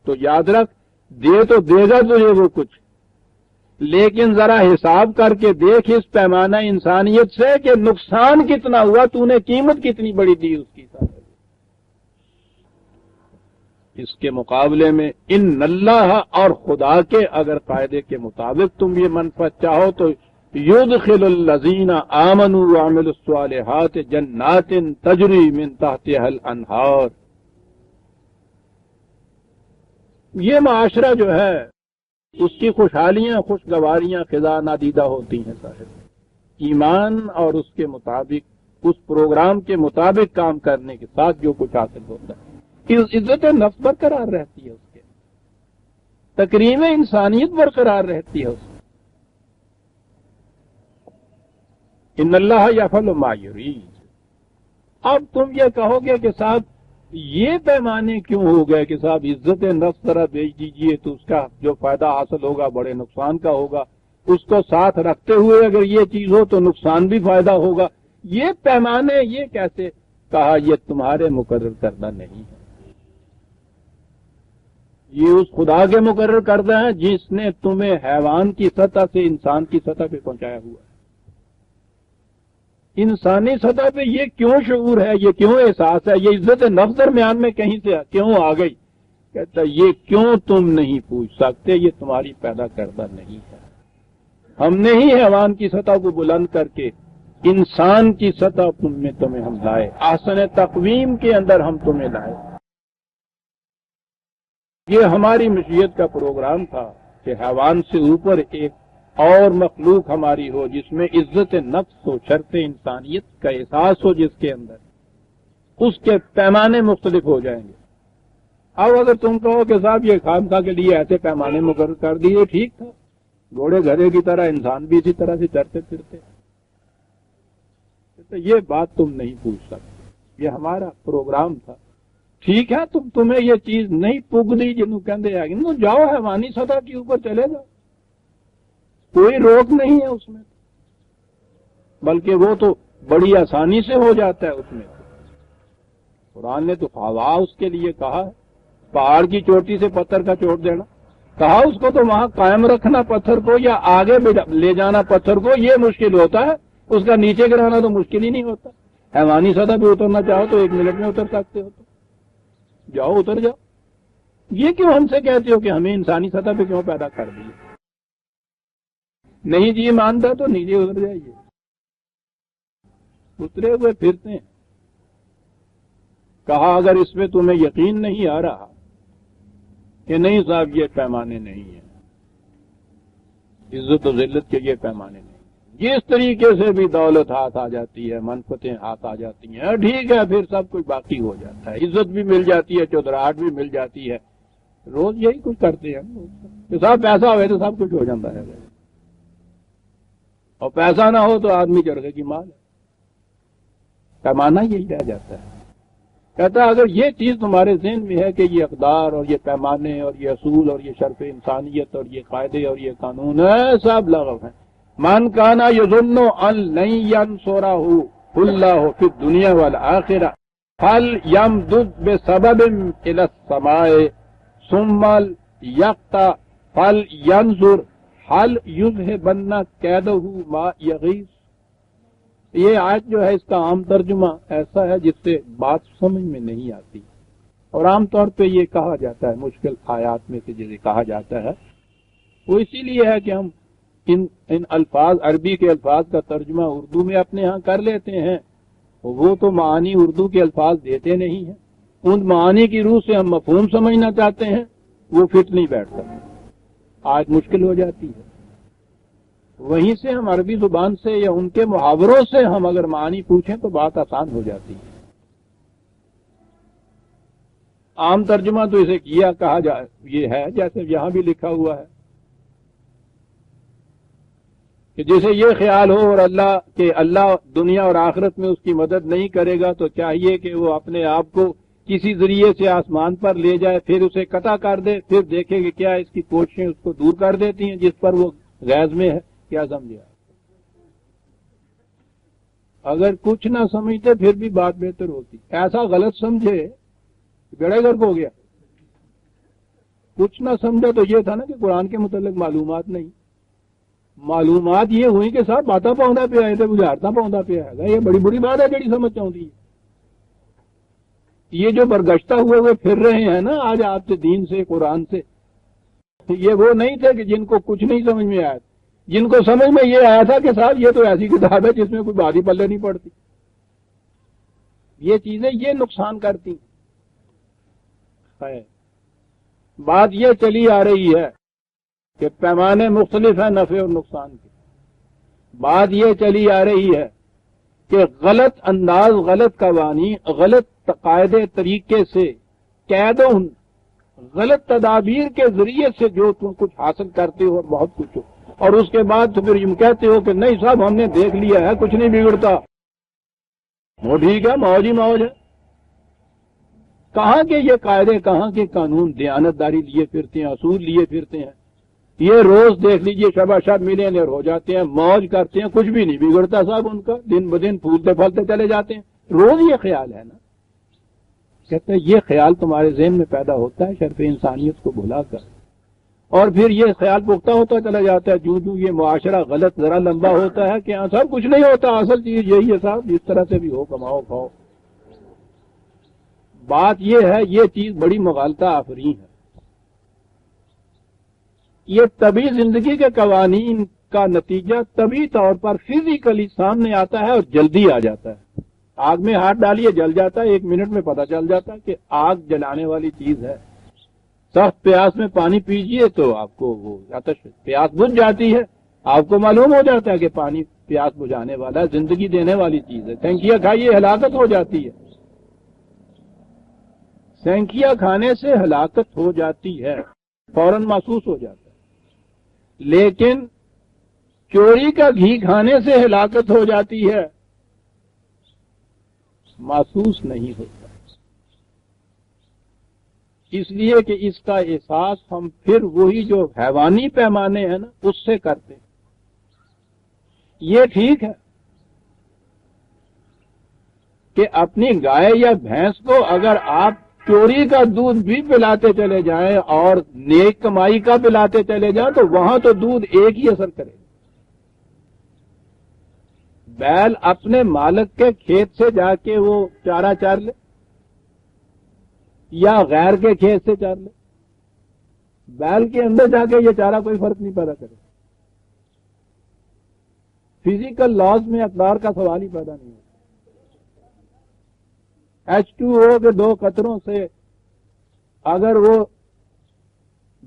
تو یاد رکھ دے تو دے گا تجھے وہ کچھ، لیکن ذرا حساب کر کے دیکھ اس پیمانہ انسانیت سے کہ نقصان کتنا ہوا، تو نے قیمت کتنی بڑی دی اس کی ساتھ. اس کے مقابلے میں ان اللہ اور خدا کے اگر قاعدے کے مطابق تم یہ منفعت چاہو تو یدخل الذین آمنوا وعملوا الصالحات جنات تجری من تحتها الانہار. یہ معاشرہ جو ہے اس کی خوشحالیاں خوشگواریاں خزاں نادیدہ ہوتی ہیں صاحب. ایمان اور اس کے مطابق اس پروگرام کے مطابق کام کرنے کے ساتھ جو کچھ حاصل ہوتا ہے، عزت نفس برقرار رہتی ہے، اس کے تکریم انسانیت برقرار رہتی ہے. اس میں ان اللہ یفعل ما یرید. اب تم یہ کہو گے کہ صاحب یہ پیمانے کیوں ہو گئے کہ صاحب عزت نفس ذرا بیچ دیجئے تو اس کا جو فائدہ حاصل ہوگا بڑے نقصان کا ہوگا، اس کو ساتھ رکھتے ہوئے اگر یہ چیز ہو تو نقصان بھی فائدہ ہوگا. یہ پیمانے یہ کیسے؟ کہا یہ تمہارے مقرر کردہ نہیں ہے، یہ اس خدا کے مقرر کردہ ہیں جس نے تمہیں حیوان کی سطح سے انسان کی سطح پہ پہنچایا ہوا ہے. انسانی سطح پہ یہ کیوں شعور ہے، یہ کیوں احساس ہے، یہ عزت نفس درمیان میں کہیں سے کیوں آ گئی؟ کہتا یہ کیوں تم نہیں پوچھ سکتے، یہ تمہاری پیدا کردہ نہیں ہے. ہم نے ہی حیوان کی سطح کو بلند کر کے انسان کی سطح تمہیں ہم لائے، احسن تقویم کے اندر ہم تمہیں لائے. یہ ہماری مشیت کا پروگرام تھا کہ حیوان سے اوپر ایک اور مخلوق ہماری ہو جس میں عزت نفس ہو، شرط انسانیت کا احساس ہو، جس کے اندر اس کے پیمانے مختلف ہو جائیں گے. اب اگر تم کہو کہ صاحب یہ خامخواہ کے لیے ایسے پیمانے مقرر کر دیے، ٹھیک تھا، گھوڑے گدھے کی طرح انسان بھی اسی طرح سے چلتے پھرتے، تو یہ بات تم نہیں پوچھ سکتے، یہ ہمارا پروگرام تھا. ٹھیک ہے، تمہیں یہ چیز نہیں پگ دی جنہوں کہندے آگے نو جاؤ حیوانی سطح کے اوپر چلے جاؤ، کوئی روک نہیں ہے اس میں، بلکہ وہ تو بڑی آسانی سے ہو جاتا ہے. اس میں قرآن نے تو ہوا اس کے لیے کہا ہے، پہاڑ کی چوٹی سے پتھر کا چوٹ دینا، کہا اس کو تو وہاں قائم رکھنا پتھر کو یا آگے لے جانا پتھر کو یہ مشکل ہوتا ہے، اس کا نیچے گرانا تو مشکل ہی نہیں ہوتا. حیوانی سطح پہ اترنا چاہو تو 1 منٹ میں اتر سکتے ہو، تو جاؤ اتر جاؤ. یہ کیوں ہم سے کہتے ہو کہ ہمیں انسانی سطح پہ کیوں پیدا کر دیے؟ نہیں جی مانتا تو نیچے اتر جائیے، اترے ہوئے پھرتے ہیں. کہا اگر اس میں تمہیں یقین نہیں آ رہا کہ نہیں صاحب یہ پیمانے نہیں ہیں، عزت و ذلت کے یہ پیمانے نہیں، جس طریقے سے بھی دولت ہاتھ آ جاتی ہے، منفعتیں ہاتھ آ جاتی ہیں، ٹھیک ہے، پھر سب کچھ باقی ہو جاتا ہے، عزت بھی مل جاتی ہے، چودراہٹ بھی مل جاتی ہے، روز یہی کچھ کرتے ہیں کہ صاحب پیسہ ہوئے تو سب کچھ ہو جاتا ہے، اور پیسہ نہ ہو تو آدمی چرخے کی مال ہے، پیمانہ یہی رہ جاتا ہے۔ کہتا ہے اگر یہ چیز تمہارے ذہن میں ہے کہ یہ اقدار اور یہ پیمانے اور یہ اصول اور یہ شرف انسانیت اور یہ قاعدے اور یہ قانون ہے، سب لغو ہیں۔ من کانا یظن ان لن ینصرہ اللہ فی الدنیا والآخرہ فلیمدد بسبب الی السماء ثم یقطع فلینظر هل یذهبن کیدہ ما یغیظ۔ یہ آیت جو ہے اس کا عام ترجمہ ایسا ہے جس سے بات سمجھ میں نہیں آتی، اور عام طور پہ یہ کہا جاتا ہے، مشکل آیات میں سے جسے کہا جاتا ہے وہ اسی لیے ہے کہ ہم ان الفاظ، عربی کے الفاظ کا ترجمہ اردو میں اپنے ہاں کر لیتے ہیں، وہ تو معانی اردو کے الفاظ دیتے نہیں ہیں، ان معانی کی روح سے ہم مفہوم سمجھنا چاہتے ہیں، وہ فٹ نہیں بیٹھتا، آج مشکل ہو جاتی ہے۔ وہیں سے ہم عربی زبان سے یا ان کے محاوروں سے ہم اگر معنی پوچھیں تو بات آسان ہو جاتی ہے۔ عام ترجمہ تو اسے کیا کہا جائے یہ ہے جیسے یہاں بھی لکھا ہوا ہے کہ جسے یہ خیال ہو اور اللہ دنیا اور آخرت میں اس کی مدد نہیں کرے گا تو چاہیے کہ وہ اپنے آپ کو کسی ذریعے سے آسمان پر لے جائے، پھر اسے قطع کر دے، پھر دیکھے کہ کیا اس کی کوششیں اس کو دور کر دیتی ہیں جس پر وہ غیظ میں ہے۔ کیا سمجھا؟ اگر کچھ نہ سمجھتے پھر بھی بات بہتر ہوتی، ایسا غلط سمجھے بیڑے گرک ہو گیا۔ کچھ نہ سمجھا تو یہ تھا نا کہ قرآن کے متعلق معلومات نہیں، معلومات یہ ہوئی کہ صاحب باتاں پاؤں پہ آئے تھے، بجھارتا پاؤں پہ آئے گا، یہ بڑی بڑی بات ہے جڑی سمجھ چاہتی ہے۔ یہ جو برگشتہ ہوئے پھر رہے ہیں نا آج آپ سے، دین سے، قرآن سے، یہ وہ نہیں تھے کہ جن کو کچھ نہیں سمجھ میں آیا، جن کو سمجھ میں یہ آیا تھا کہ صاحب یہ تو ایسی کتاب ہے جس میں کوئی بات ہی پلے نہیں پڑتی۔ یہ چیزیں یہ نقصان کرتی ہے۔ بات یہ چلی آ رہی ہے کہ پیمانے مختلف ہیں نفع اور نقصان کے، بات یہ چلی آ رہی ہے کہ غلط انداز، غلط قوانین، غلط قاعدے طریقے سے، قید و غلط تدابیر کے ذریعے سے جو تم کچھ حاصل کرتے ہو اور بہت کچھ ہو، اور اس کے بعد تو پھر یوں کہتے ہو کہ نہیں صاحب ہم نے دیکھ لیا ہے، کچھ نہیں بگڑتا، وہ ٹھیک ہے، موج ہی موج ہے۔ کہاں کے یہ قاعدے، کہاں کے قانون، دیانتداری لیے پھرتے ہیں، اصول لیے پھرتے ہیں، یہ روز دیکھ لیجئے شبہ شب ملینئر ہو جاتے ہیں، موج کرتے ہیں، کچھ بھی نہیں بگڑتا صاحب ان کا، دن بدن پھولتے پھلتے چلے جاتے ہیں، روز یہ خیال ہے نا۔ کہتے ہیں یہ خیال تمہارے ذہن میں پیدا ہوتا ہے شرف انسانیت کو بھلا کر، اور پھر یہ خیال پختہ ہوتا چلا جاتا ہے، جو یہ معاشرہ غلط ذرا لمبا ہوتا ہے کہ ہاں سب کچھ نہیں ہوتا، اصل چیز یہی ہے صاحب، جس طرح سے بھی ہو، کماؤ کھاؤ۔ بات یہ ہے، یہ چیز بڑی مغالطہ آفرین ہے۔ یہ طبی زندگی کے قوانین کا نتیجہ طبی طور پر فزیکلی سامنے آتا ہے اور جلدی آ جاتا ہے۔ آگ میں ہاتھ ڈالیے جل جاتا ہے، 1 منٹ میں پتہ چل جاتا ہے کہ آگ جلانے والی چیز ہے۔ سخت پیاس میں پانی پیجئے تو آپ کو وہ آتش پیاس بجھ جاتی ہے، آپ کو معلوم ہو جاتا ہے کہ پانی پیاس بجھانے والا، زندگی دینے والی چیز ہے۔ سینکیا کھائیے ہلاکت ہو جاتی ہے، سینکیا کھانے سے ہلاکت ہو جاتی ہے، فوراً محسوس ہو جاتا ہے، لیکن چوری کا گھی کھانے سے ہلاکت ہو جاتی ہے، محسوس نہیں ہوتا، اس لیے کہ اس کا احساس ہم پھر وہی جو حیوانی پیمانے ہیں نا اس سے کرتے ہیں۔ یہ ٹھیک ہے کہ اپنی گائے یا بھینس کو اگر آپ چوری کا دودھ بھی پلاتے چلے جائیں اور نیک کمائی کا پلاتے چلے جائیں تو وہاں تو دودھ ایک ہی اثر کرے۔ بیل اپنے مالک کے کھیت سے جا کے وہ چارہ چار لے یا غیر کے کھیت سے چار لے، بیل کے اندر جا کے یہ چارہ کوئی فرق نہیں پیدا کرے۔ فزیکل لاز میں اقدار کا سوال ہی پیدا نہیں ہوتا۔ H2O کے 2 قطروں سے اگر وہ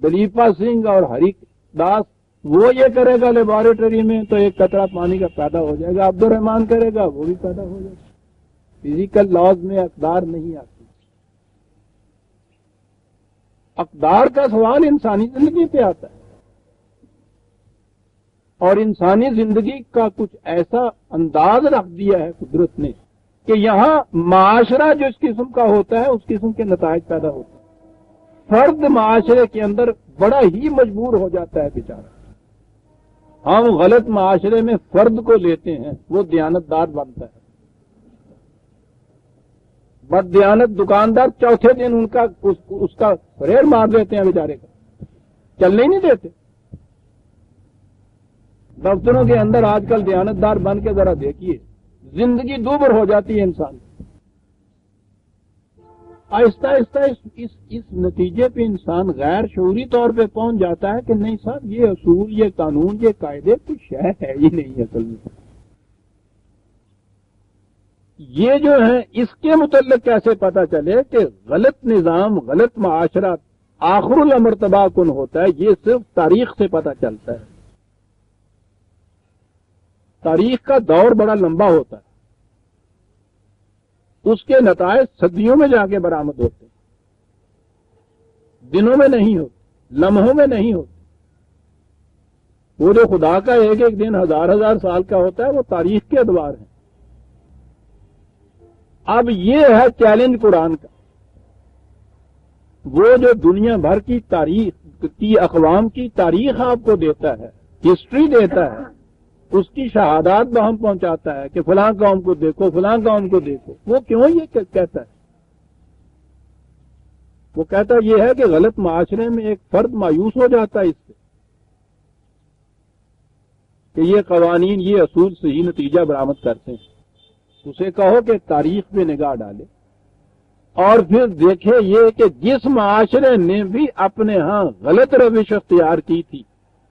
دلیپا سنگھ اور ہری داس وہ یہ کرے گا لیبارٹری میں تو 1 قطرہ پانی کا پیدا ہو جائے گا، عبد الرحمان کرے گا وہ بھی پیدا ہو جائے گا۔ فزیکل لاز میں اقدار نہیں آتی۔ اقدار کا سوال انسانی زندگی پہ آتا ہے، اور انسانی زندگی کا کچھ ایسا انداز رکھ دیا ہے قدرت نے کہ یہاں معاشرہ جس قسم کا ہوتا ہے اس قسم کے نتائج پیدا ہوتے ہیں۔ فرد معاشرے کے اندر بڑا ہی مجبور ہو جاتا ہے بیچارہ۔ ہم غلط معاشرے میں فرد کو لیتے ہیں، وہ دیانتدار بنتا ہے۔ بد دیانت دکاندار چوتھے دن اس کا ریڑ مار دیتے ہیں بیچارے کا، چلنے ہی نہیں دیتے۔ دفتروں کے اندر آج کل دیانتدار بن کے ذرا دیکھیے، زندگی دوبر ہو جاتی ہے انسان۔ آہستہ آہستہ اس نتیجے پہ انسان غیر شعوری طور پہ پہنچ جاتا ہے کہ نہیں صاحب یہ اصول، یہ قانون، یہ قاعدے کچھ شے ہے ہی نہیں اصل میں۔ یہ جو ہے اس کے متعلق کیسے پتا چلے کہ غلط نظام، غلط معاشرہ آخر الامر تباہ کن ہوتا ہے، یہ صرف تاریخ سے پتا چلتا ہے۔ تاریخ کا دور بڑا لمبا ہوتا ہے، اس کے نتائج صدیوں میں جا کے برآمد ہوتے ہیں، دنوں میں نہیں ہوتے، لمحوں میں نہیں ہوتے۔ وہ جو خدا کا ایک ایک دن 1000 سال کا ہوتا ہے وہ تاریخ کے ادوار ہیں۔ اب یہ ہے چیلنج قرآن کا، وہ جو دنیا بھر کی تاریخ کی اقوام کی تاریخ آپ کو دیتا ہے، ہسٹری دیتا ہے، اس کی شہادات بہم پہنچاتا ہے کہ فلاں قوم کو دیکھو، فلاں قوم کو دیکھو، وہ کیوں یہ کہتا ہے؟ وہ کہتا یہ ہے کہ غلط معاشرے میں ایک فرد مایوس ہو جاتا ہے اس سے کہ یہ قوانین، یہ اصول صحیح نتیجہ برآمد کرتے ہیں۔ اسے کہو کہ تاریخ پہ نگاہ ڈالے اور پھر دیکھے یہ کہ جس معاشرے نے بھی اپنے ہاں غلط روش اختیار کی تھی،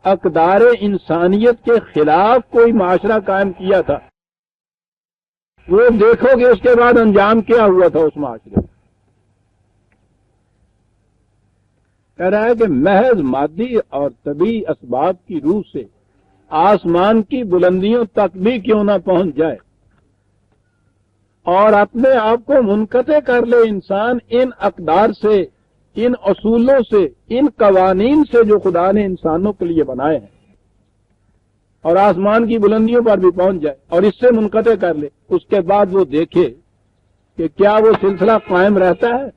اقدار انسانیت کے خلاف کوئی معاشرہ قائم کیا تھا، وہ دیکھو گے اس کے بعد انجام کیا ہوا تھا اس معاشرے میں۔ کہہ رہا ہے کہ محض مادی اور طبعی اسباب کی روح سے آسمان کی بلندیوں تک بھی کیوں نہ پہنچ جائے اور اپنے آپ کو منقطع کر لے انسان ان اقدار سے، ان اصولوں سے، ان قوانین سے جو خدا نے انسانوں کے لیے بنائے ہیں، اور آسمان کی بلندیوں پر بھی پہنچ جائے اور اس سے منقطع کر لے، اس کے بعد وہ دیکھے کہ کیا وہ سلسلہ قائم رہتا ہے۔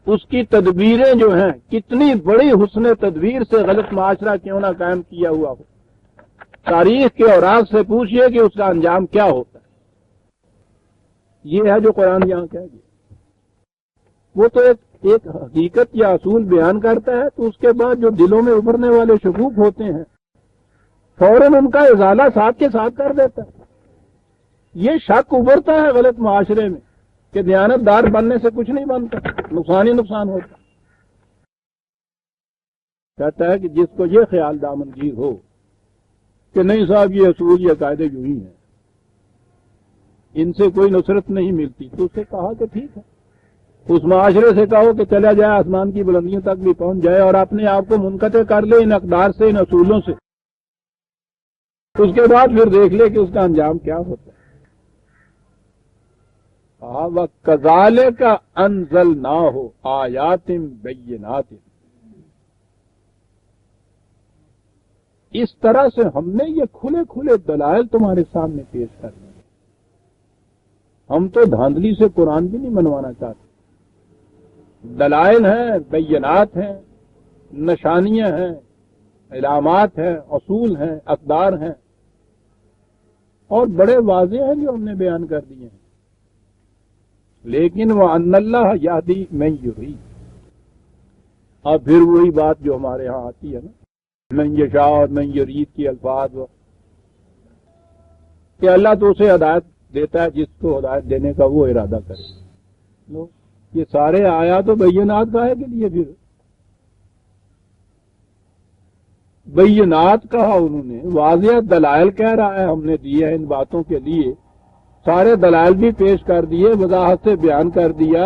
اس کی تدبیریں جو ہیں کتنی بڑی حسن تدبیر سے غلط معاشرہ کیوں نہ قائم کیا ہوا ہو، تاریخ کے اوراق سے پوچھئے کہ اس کا انجام کیا ہوتا ہے۔ یہ ہے جو قرآن یہاں کہہ گیا۔ وہ تو ایک حقیقت یا اصول بیان کرتا ہے، تو اس کے بعد جو دلوں میں ابھرنے والے شکوک ہوتے ہیں فوراً ان کا ازالہ ساتھ کے ساتھ کر دیتا ہے۔ یہ شک ابھرتا ہے غلط معاشرے میں کہ دیانتدار بننے سے کچھ نہیں بنتا، نقصان ہی نقصان ہوتا۔ کہتا ہے کہ جس کو یہ خیال دامنگیر ہو کہ نہیں صاحب یہ اصول یا قاعدے یوں ہی ہیں، ان سے کوئی نصرت نہیں ملتی، تو اسے کہا کہ ٹھیک ہے، اس معاشرے سے کہو کہ چلا جائے آسمان کی بلندیوں تک بھی پہنچ جائے اور اپنے آپ کو منقطع کر لے ان اقدار سے، ان اصولوں سے، اس کے بعد پھر دیکھ لے کہ اس کا انجام کیا ہوتا ہے۔ کہا وَكَذَلِكَ أَنزَلْنَاهُ آیَاتٍ بَيِّنَاتٍ، اس طرح سے ہم نے یہ کھلے کھلے دلائل تمہارے سامنے پیش کر دیے۔ ہم تو دھاندلی سے قرآن بھی نہیں منوانا چاہتے، دلائل ہیں، بینات ہیں، نشانیاں ہیں، علامات ہیں، اصول ہیں، اقدار ہیں، اور بڑے واضح ہیں جو ہم نے بیان کر دیے ہیں۔ لیکن وَأَنَّ اللَّهَ يَهْدِي مَن يُرِيدُ، اب پھر وہی بات جو ہمارے ہاں آتی ہے نا، من یشاء اور من یرید کی الفاظ، کہ اللہ تو اسے ہدایت دیتا ہے جس کو ہدایت دینے کا وہ ارادہ کرے۔ یہ سارے آیات و بینات کا ہے کہ لیے پھر بینات کہا انہوں نے، واضح دلائل کہہ رہا ہے ہم نے دیے ہیں ان باتوں کے لیے سارے دلائل بھی پیش کر دیے، وضاحت سے بیان کر دیا،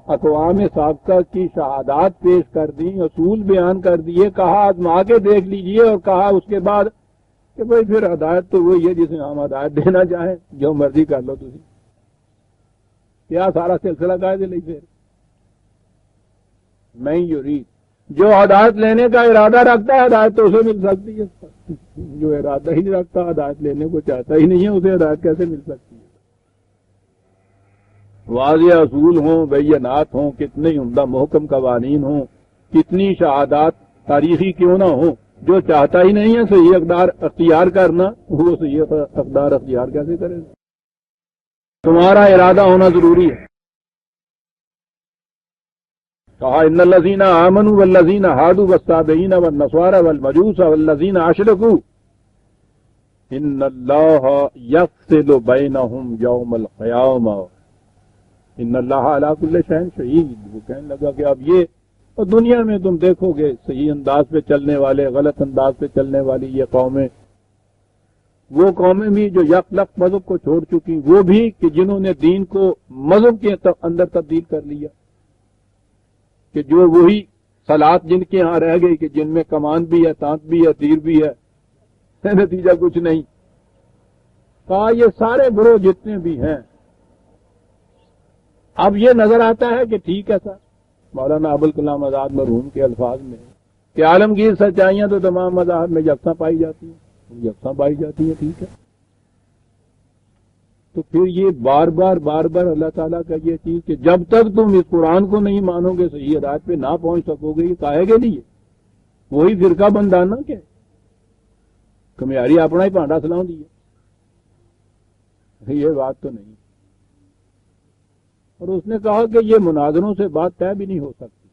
اقوام سابقہ کی شہادات پیش کر دی، اصول بیان کر دیے، کہا آزما کے دیکھ لیجئے، اور کہا اس کے بعد کہ بھئی پھر ہدایت تو وہی ہے جسے ہم ہدایت دینا چاہیں، جو مرضی کر لو تسی۔ کیا سارا سلسلہ قاعدے لئی پھر میں یرید، جو ہدایت لینے کا ارادہ رکھتا ہے ہدایت تو اسے مل سکتی ہے، جو ارادہ ہی نہیں رکھتا، ہدایت لینے کو چاہتا ہی نہیں ہے، اسے ہدایت کیسے مل سکتی ہے؟ واضح اصول ہوں، بینات ہوں، کتنے عمدہ محکم قوانین ہوں، کتنی شہادات تاریخی کیوں نہ ہوں، جو چاہتا ہی نہیں ہے صحیح اقدار اختیار کرنا، وہ صحیح اقدار اختیار کیسے کرے گا؟ تمہارا ارادہ ہونا ضروری ہے۔ کہا ان الذین آمنوا والذین ہادوا والصابئین والنصارى والمجوس والذین اشرکوا ان اللہ یفصل بینہم یوم القیامہ ان اللہ علی کل شیء شہید۔ وہ کہنے لگا کہ اب یہ اور دنیا میں تم دیکھو گے صحیح انداز پہ چلنے والے، غلط انداز پہ چلنے والی یہ قومیں، وہ قومیں بھی جو یک لخت مذہب کو چھوڑ چکی، وہ بھی کہ جنہوں نے دین کو مذہب کے اندر تبدیل کر لیا، کہ جو وہی صلات جن کے ہاں رہ گئی کہ جن میں کمان بھی ہے، تانت بھی ہے، تیر بھی ہے، نتیجہ کچھ نہیں۔ کہا یہ سارے گروہ جتنے بھی ہیں، اب یہ نظر آتا ہے کہ ٹھیک ہے سر، مولانا ابوالکلام آزاد مرحوم کے الفاظ میں کہ عالمگیر سچائیاں تو تمام مذاہب میں یکساں پائی جاتی ہیں، یکساں پائی جاتی ہیں، ٹھیک ہے۔ تو پھر یہ بار بار اللہ تعالیٰ کا یہ چیز کہ جب تک تم اس قرآن کو نہیں مانو گے، صحیح ہدایت پہ نہ پہنچ سکو گے، یہ کاہے کے لیے؟ وہی فرقہ بندانہ کیا کمیاری اپنا ہی پانڈا سلاؤں دی ہے، یہ بات تو نہیں۔ اور اس نے کہا کہ یہ مناظروں سے بات طے بھی نہیں ہو سکتی،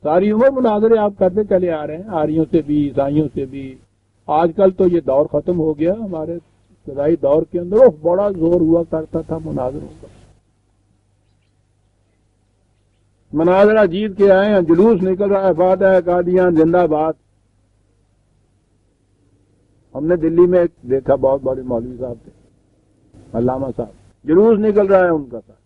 ساری عمر مناظرے آپ کرتے چلے آ رہے ہیں، آریوں سے بھی، عیسائیوں سے بھی۔ آج کل تو یہ دور ختم ہو گیا، ہمارے ابتدائی دور کے اندر بڑا زور ہوا کرتا تھا مناظروں کا، مناظرہ جیت کے آئے ہیں، جلوس نکل رہا ہے، فاتح قادیان زندہ باد۔ ہم نے دلی میں ایک دیکھا، بہت بڑے مولوی صاحب تھے، علامہ صاحب، جلوس نکل رہا ہے ان کا ساتھ،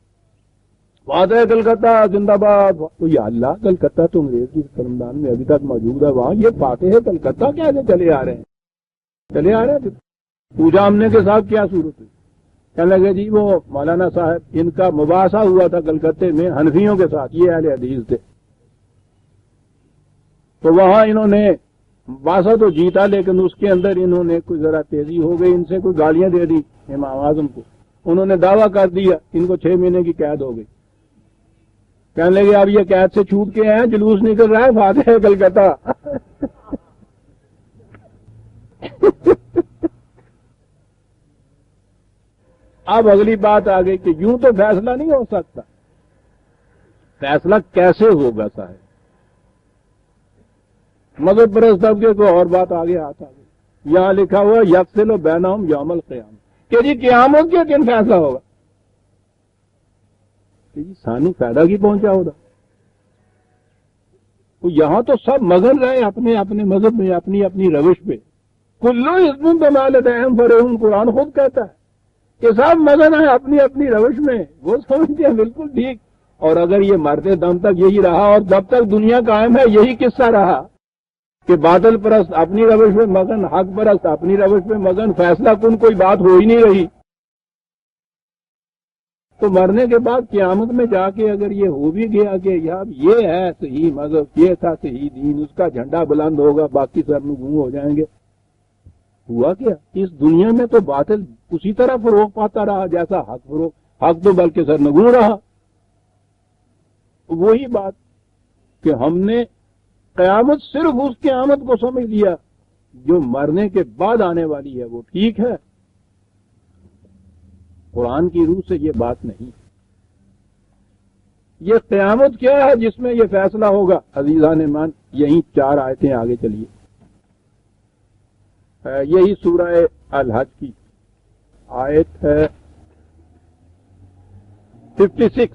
فاتح کلکتہ زندہ باد۔ تو یا اللہ، کلکتہ تو انگریز کی قلمدان میں ابھی تک موجود ہے، وہاں یہ فاتح کلکتہ کیسے چلے آ رہے ہیں؟ پوچھا ہم نے کے ساتھ کیا صورت ہے؟ کہنے لگے جی وہ مولانا صاحب ان کا مباحثہ ہوا تھا کلکتے میں حنفیوں کے ساتھ، یہ اہل حدیث تھے، تو وہاں انہوں نے مباحثہ تو جیتا، لیکن اس کے اندر انہوں نے کوئی ذرا تیزی ہو گئی، ان سے کوئی گالیاں دے دی امام اعظم کو، انہوں نے دعویٰ کر دیا، ان کو 6 مہینے کی قید ہو گئی۔ کہنے لگے اب یہ قید سے چھوٹ کے ہیں، جلوس نکل رہا ہے، فاتح کلکتہ۔ اب اگلی بات آ گئی کہ یوں تو فیصلہ نہیں ہو سکتا، فیصلہ کیسے ہوگا صاحب؟ مذہب پرست طبقے کو اور بات آگے آتا ہے، یہاں لکھا ہوا یفصل بینہم یوم القیامہ، کہ جی قیامت کے دن فیصلہ ہوگا، کہ جی سانو فائدہ کی پہنچا ہوگا؟ یہاں تو سب مگن رہے اپنے اپنے مذہب میں، اپنی اپنی روش پہ، کلو حزب بما لدیہم فرحون، قرآن خود کہتا ہے کہ سب مگن ہے اپنی اپنی روش میں، وہ سمجھتے ہیں بالکل ٹھیک۔ اور اگر یہ مرتے دم تک یہی رہا اور جب تک دنیا قائم ہے یہی قصہ رہا کہ باطل پرست اپنی روش میں مگن، حق پرست اپنی روش میں مگن، فیصلہ کن کوئی بات ہو ہی نہیں رہی، تو مرنے کے بعد قیامت میں جا کے اگر یہ ہو بھی گیا کہ یار یہ ہے صحیح مذہب، یہ تھا صحیح دین، اس کا جھنڈا بلند ہوگا، باقی سرنگوں ہو جائیں گے، ہوا کیا؟ اس دنیا میں تو باطل اسی طرح فروغ پاتا رہا جیسا حق تو بلکہ سرنگوں رہا۔ وہی بات کہ ہم نے قیامت صرف اس قیامت کو سمجھ لیا جو مرنے کے بعد آنے والی ہے، وہ ٹھیک ہے، قرآن کی روح سے یہ بات نہیں۔ یہ قیامت کیا ہے جس میں یہ فیصلہ ہوگا؟ عزیزان ایمان، یہیں 4 آیتیں آگے چلیے، یہی سورہ الحج کی آیت ہے 56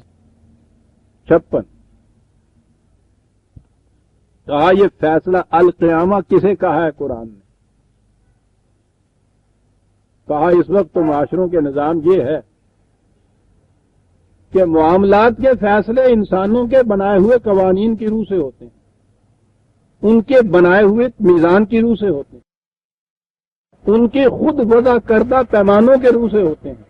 کہا یہ فیصلہ القیامہ کسے کہا ہے قرآن نے؟ کہا اس وقت تو معاشروں کے نظام یہ ہے کہ معاملات کے فیصلے انسانوں کے بنائے ہوئے قوانین کی روح سے ہوتے ہیں، ان کے بنائے ہوئے میزان کی روح سے ہوتے ہیں، ان کے خود وضع کردہ پیمانوں کے روح سے ہوتے ہیں۔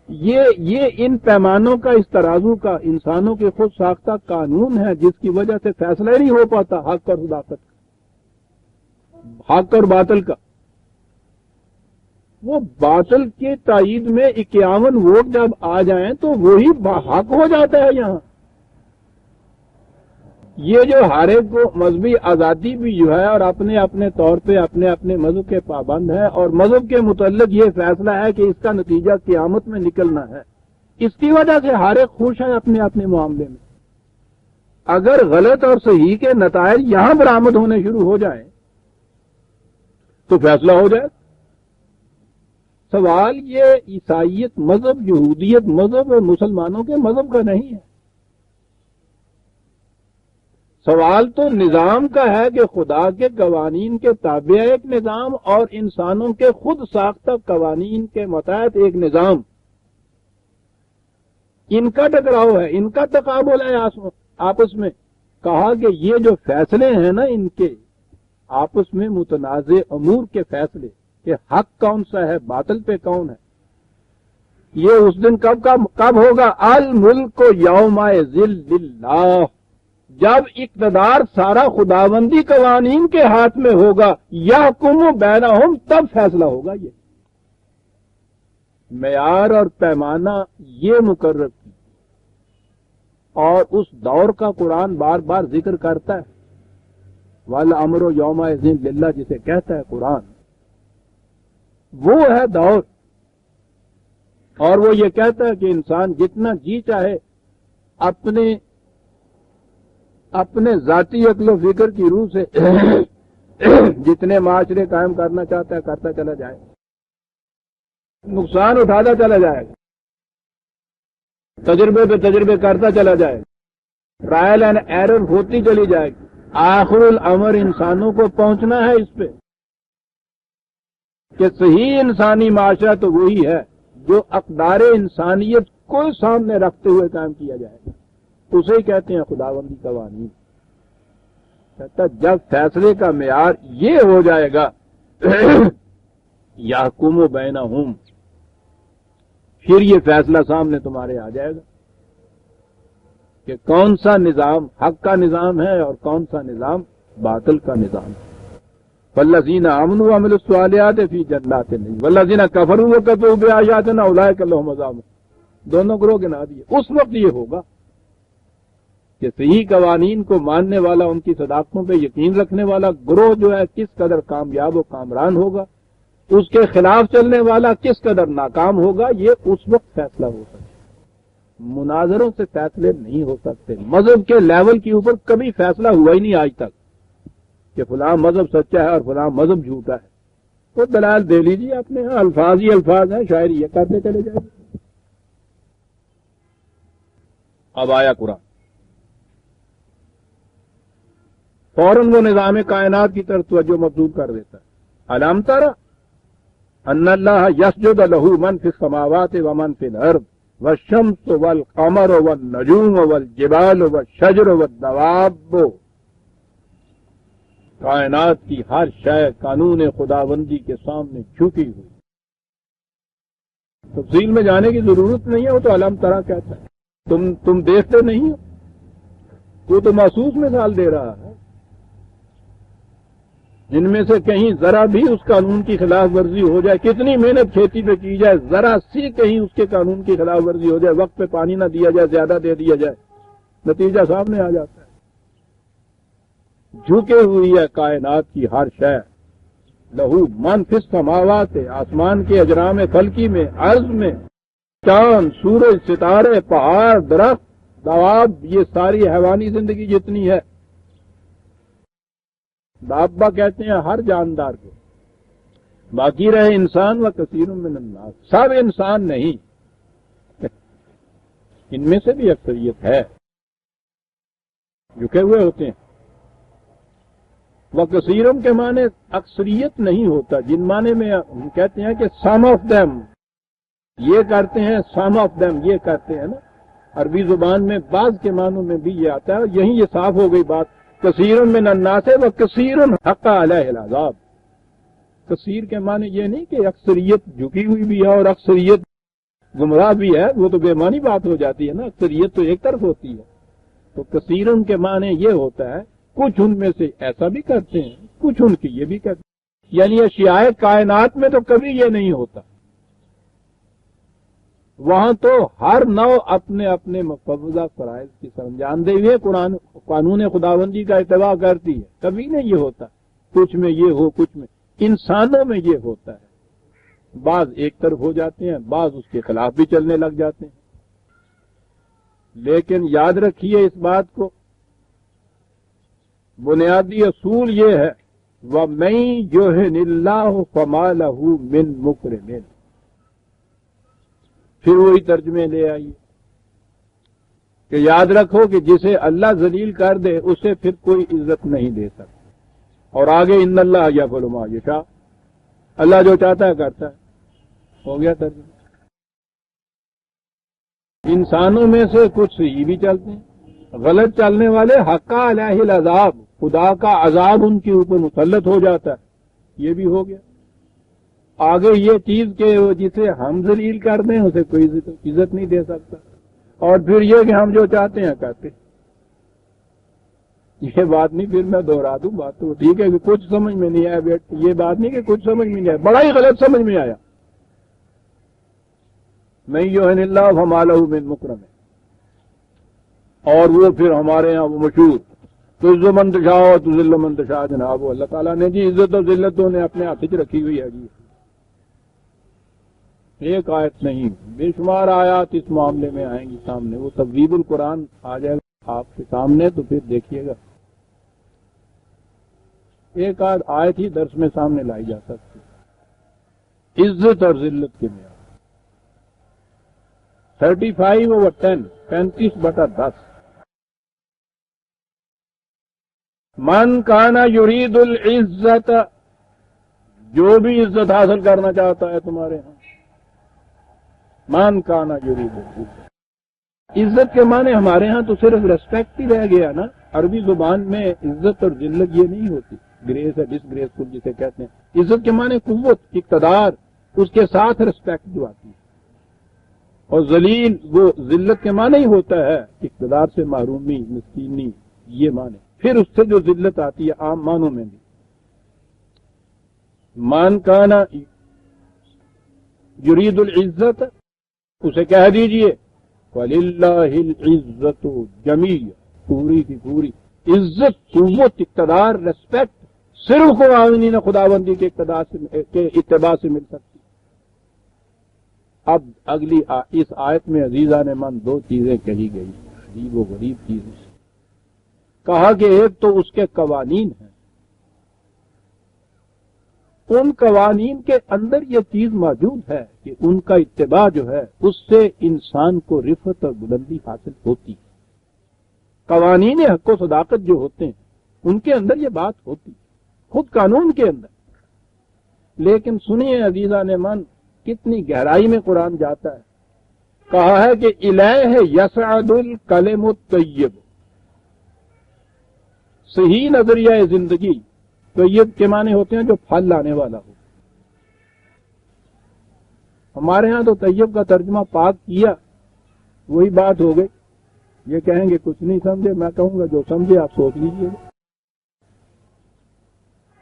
یہ ان پیمانوں کا، اس ترازو کا انسانوں کے خود ساختہ قانون ہے، جس کی وجہ سے فیصلہ ہی نہیں ہو پاتا حق اور صداقت کا، حق اور باطل کا۔ وہ باطل کی تائید میں 51 ووٹ جب آ جائیں تو وہی حق ہو جاتا ہے یہاں۔ یہ جو ہر ایک کو مذہبی آزادی بھی جو ہے اور اپنے اپنے طور پہ اپنے اپنے مذہب کے پابند ہے، اور مذہب کے متعلق یہ فیصلہ ہے کہ اس کا نتیجہ قیامت میں نکلنا ہے، اس کی وجہ سے ہر ایک خوش ہے اپنے اپنے معاملے میں۔ اگر غلط اور صحیح کے نتائج یہاں برآمد ہونے شروع ہو جائیں تو فیصلہ ہو جائے۔ سوال یہ عیسائیت مذہب، یہودیت مذہب اور مسلمانوں کے مذہب کا نہیں ہے۔ سوال تو نظام کا ہے کہ خدا کے قوانین کے تابع ایک نظام اور انسانوں کے خود ساختہ قوانین کے متحد ایک نظام، ان کا ٹکراؤ ہے، ان کا تقابل ہے آپس میں۔ کہا کہ یہ جو فیصلے ہیں نا ان کے آپس میں متنازع امور کے فیصلے کہ حق کون سا ہے، باطل پہ کون ہے، یہ اس دن کب ہوگا؟ الملک یوم ذل اللہ، جب اقتدار سارا خداوندی قوانین کے ہاتھ میں ہوگا، یحکم بینہم، تب فیصلہ ہوگا۔ یہ معیار اور پیمانہ یہ مقرر کی، اور اس دور کا قرآن بار بار ذکر کرتا ہے، والامر یومئذ للہ جسے کہتا ہے قرآن، وہ ہے دور۔ اور وہ یہ کہتا ہے کہ انسان جتنا جی چاہے اپنے ذاتی عقل و فکر کی روح سے جتنے معاشرے قائم کرنا چاہتا ہے کرتا چلا جائے، نقصان اٹھاتا چلا جائے، تجربے پہ تجربے کرتا چلا جائے، ٹرائل اینڈ ایرر ہوتی چلی جائے گی۔ آخر الامر انسانوں کو پہنچنا ہے اس پہ کہ صحیح انسانی معاشرہ تو وہی ہے جو اقدار انسانیت کو سامنے رکھتے ہوئے قائم کیا جائے گا، اسے ہی کہتے ہیں خداوندی قوانین۔ کہتا جب فیصلے کا معیار یہ ہو جائے گا یحکم بینہم، پھر یہ فیصلہ سامنے تمہارے آ جائے گا کہ کون سا نظام حق کا نظام ہے اور کون سا نظام باطل کا نظام ہے۔ والذین آمنوا وعملوا الصالحات فی جنات النعیم والذین کفروا وکفروا بآیاتنا اولئک لهم عذاب، دونوں گروہ گنا دیے۔ اس وقت یہ ہوگا کہ صحیح قوانین کو ماننے والا، ان کی صداقتوں پہ یقین رکھنے والا گروہ جو ہے کس قدر کامیاب و کامران ہوگا، اس کے خلاف چلنے والا کس قدر ناکام ہوگا، یہ اس وقت فیصلہ ہو سکتا ہے۔ مناظروں سے فیصلے نہیں ہو سکتے۔ مذہب کے لیول کے اوپر کبھی فیصلہ ہوا ہی نہیں آج تک کہ فلاں مذہب سچا ہے اور فلاں مذہب جھوٹا ہے۔ تو دلائل دے لیجیے اپنے ہاں، الفاظ ہی الفاظ ہیں، شاعری یہ کرتے چلے جائیں۔ اب آیا قرآن، فوراً وہ نظام کائنات کی طرف توجہ مبذول کر دیتا ہے۔ الم تر ان اللہ یسجد لہ من فی السماوات ومن فی الارض والشمس والقمر والنجوم والجبال والشجر والدواب، کائنات کی ہر شے قانون خداوندی کے سامنے جھکی ہوئی۔ تفصیل میں جانے کی ضرورت نہیں ہے، وہ تو علم ترا کہتا ہے، تم دیکھتے نہیں ہو، وہ تو محسوس مثال دے رہا ہے۔ جن میں سے کہیں ذرا بھی اس قانون کی خلاف ورزی ہو جائے، کتنی محنت کھیتی پہ کی جائے، ذرا سی کہیں اس کے قانون کی خلاف ورزی ہو جائے، وقت پہ پانی نہ دیا جائے، زیادہ دے دیا جائے، نتیجہ سامنے آ جاتا ہے۔ جھکے ہوئی ہے کائنات کی ہر شے، لہو من فی السماوات، آسمان کے اجرام فلکی میں، عرض میں، چاند، سورج، ستارے، پہاڑ، درخت، دواب، یہ ساری حیوانی زندگی جتنی ہے۔ دابا کہتے ہیں ہر جاندار کو، باقی رہے انسان و کثیر من الناس، سب انسان نہیں، ان میں سے بھی اکثریت ہے، جھکے ہوئے ہوتے ہیں۔ وہ کثیرم کے معنی اکثریت نہیں ہوتا، جن معنی میں ہم کہتے ہیں کہ سم آف دیم یہ کرتے ہیں، سم آف دیم یہ کرتے ہیں نا، عربی زبان میں بعض کے معنوں میں بھی یہ آتا ہے، اور یہیں یہ صاف ہو گئی بات، کثیر من الناس و کثیر حق علیہ العذاب۔ کثیر کے معنی یہ نہیں کہ اکثریت جھکی ہوئی بھی ہے اور اکثریت گمراہ بھی ہے، وہ تو بے معنی بات ہو جاتی ہے نا، اکثریت تو ایک طرف ہوتی ہے۔ تو کثیرن کے معنی یہ ہوتا ہے کچھ ان میں سے ایسا بھی کرتے ہیں، کچھ ان کی یہ بھی کرتے ہیں، یعنی اشیاء کائنات میں تو کبھی یہ نہیں ہوتا، وہاں تو ہر نو اپنے اپنے مفوضہ فرائض کی سرانجام دے ہوئے قانون خداوندی کا اتباع کرتی ہے، کبھی نہیں یہ ہوتا کچھ میں یہ ہو کچھ میں۔ انسانوں میں یہ ہوتا ہے، بعض ایک طرف ہو جاتے ہیں، بعض اس کے خلاف بھی چلنے لگ جاتے ہیں، لیکن یاد رکھیے اس بات کو، بنیادی اصول یہ ہے وَمَن يُهِنِ اللَّهُ فَمَا لَهُ مِن مُكْرِمٍ۔ پھر وہی ترجمے لے آئیے کہ یاد رکھو کہ جسے اللہ ذلیل کر دے اسے پھر کوئی عزت نہیں دے سکتا، اور آگے ان اللہ یفعل ما یشاء، اللہ جو چاہتا ہے کرتا ہے، ہو گیا ترجمہ۔ انسانوں میں سے کچھ صحیح بھی چلتے ہیں، غلط چلنے والے حق علیہ العذاب، خدا کا عذاب ان کے اوپر مسلط ہو جاتا ہے، یہ بھی ہو گیا۔ آگے یہ چیز کہ جسے ہم ذلیل کر دیں اسے کوئی عزت نہیں دے سکتا، اور پھر یہ کہ ہم جو چاہتے ہیں کرتے، یہ بات نہیں پھر میں دوہرا دوں، بات تو ٹھیک ہے کہ کچھ سمجھ میں نہیں آیا بیٹ، یہ بات نہیں کہ کچھ سمجھ میں نہیں آیا، بڑا ہی غلط سمجھ میں آیا۔ میں یُهِنِ اللَّهُ فَمَا لَهُ مِن مُكْرَمٍ، اور وہ پھر ہمارے ہاں وہ مشہور تُعِزُّ مَن تَشَاءُ وَتُذِلُّ مَن تَشَاءُ جناب، وہ اللہ تعالیٰ نے جی عزت اور ذلتوں نے اپنے ہاتھ میں رکھی ہوئی ہے جی، ایک آیت نہیں بے شمار آیات اس معاملے میں آئیں گی سامنے، وہ تبویب القرآن آ جائے گا آپ کے سامنے تو پھر دیکھیے گا، ایک آیت ہی درس میں سامنے لائی جا سکتی، عزت اور ذلت کے معیار 35/10 35/10 من کانا یرید العزت، جو بھی عزت حاصل کرنا چاہتا ہے تمہارے ہاں، من کانا یرید العزت، عزت کے معنی ہمارے ہاں تو صرف ریسپیکٹ ہی رہ گیا نا، عربی زبان میں عزت اور ذلت یہ نہیں ہوتی، گریس ہے ڈس گریسفل جسے کہتے ہیں، عزت کے معنی قوت، اقتدار، اس کے ساتھ ریسپیکٹ جو آتی ہے، اور ذلیل وہ ذلت کے معنی ہی ہوتا ہے اقتدار سے محرومی، مسکینی، یہ معنی، پھر اس سے جو ذلت آتی ہے عام معنوں میں بھی، من کانا یرید العزت، اسے کہہ دیجئے وَلِلَّهِ الْعِزَّةُ جَمِيعًا، پوری کی پوری عزت، قوت، اقتدار، ریسپیکٹ صرف قوانین خداوندی کے اقتدار کے اتباع سے مل سکتی۔ اب اگلی اس آیت میں عزیزان من دو چیزیں کہی گئی، عجیب و غریب چیزیں، کہا کہ ایک تو اس کے قوانین ہیں، ان قوانین کے اندر یہ چیز موجود ہے کہ ان کا اتباع جو ہے اس سے انسان کو رفعت اور بلندی حاصل ہوتی ہے، قوانین حق و صداقت جو ہوتے ہیں ان کے اندر یہ بات ہوتی ہے، خود قانون کے اندر، لیکن سنیے عزیزان من کتنی گہرائی میں قرآن جاتا ہے، کہا ہے کہ الیہ یصعد الکلم الطیب، صحیح نظریہ زندگی طیب کے معنی ہوتے ہیں جو پھل لانے والا ہو، ہمارے ہاں تو طیب کا ترجمہ پاک کیا، وہی بات ہو گئی، یہ کہیں گے کچھ نہیں سمجھے، میں کہوں گا جو سمجھے آپ سوچ لیجئے،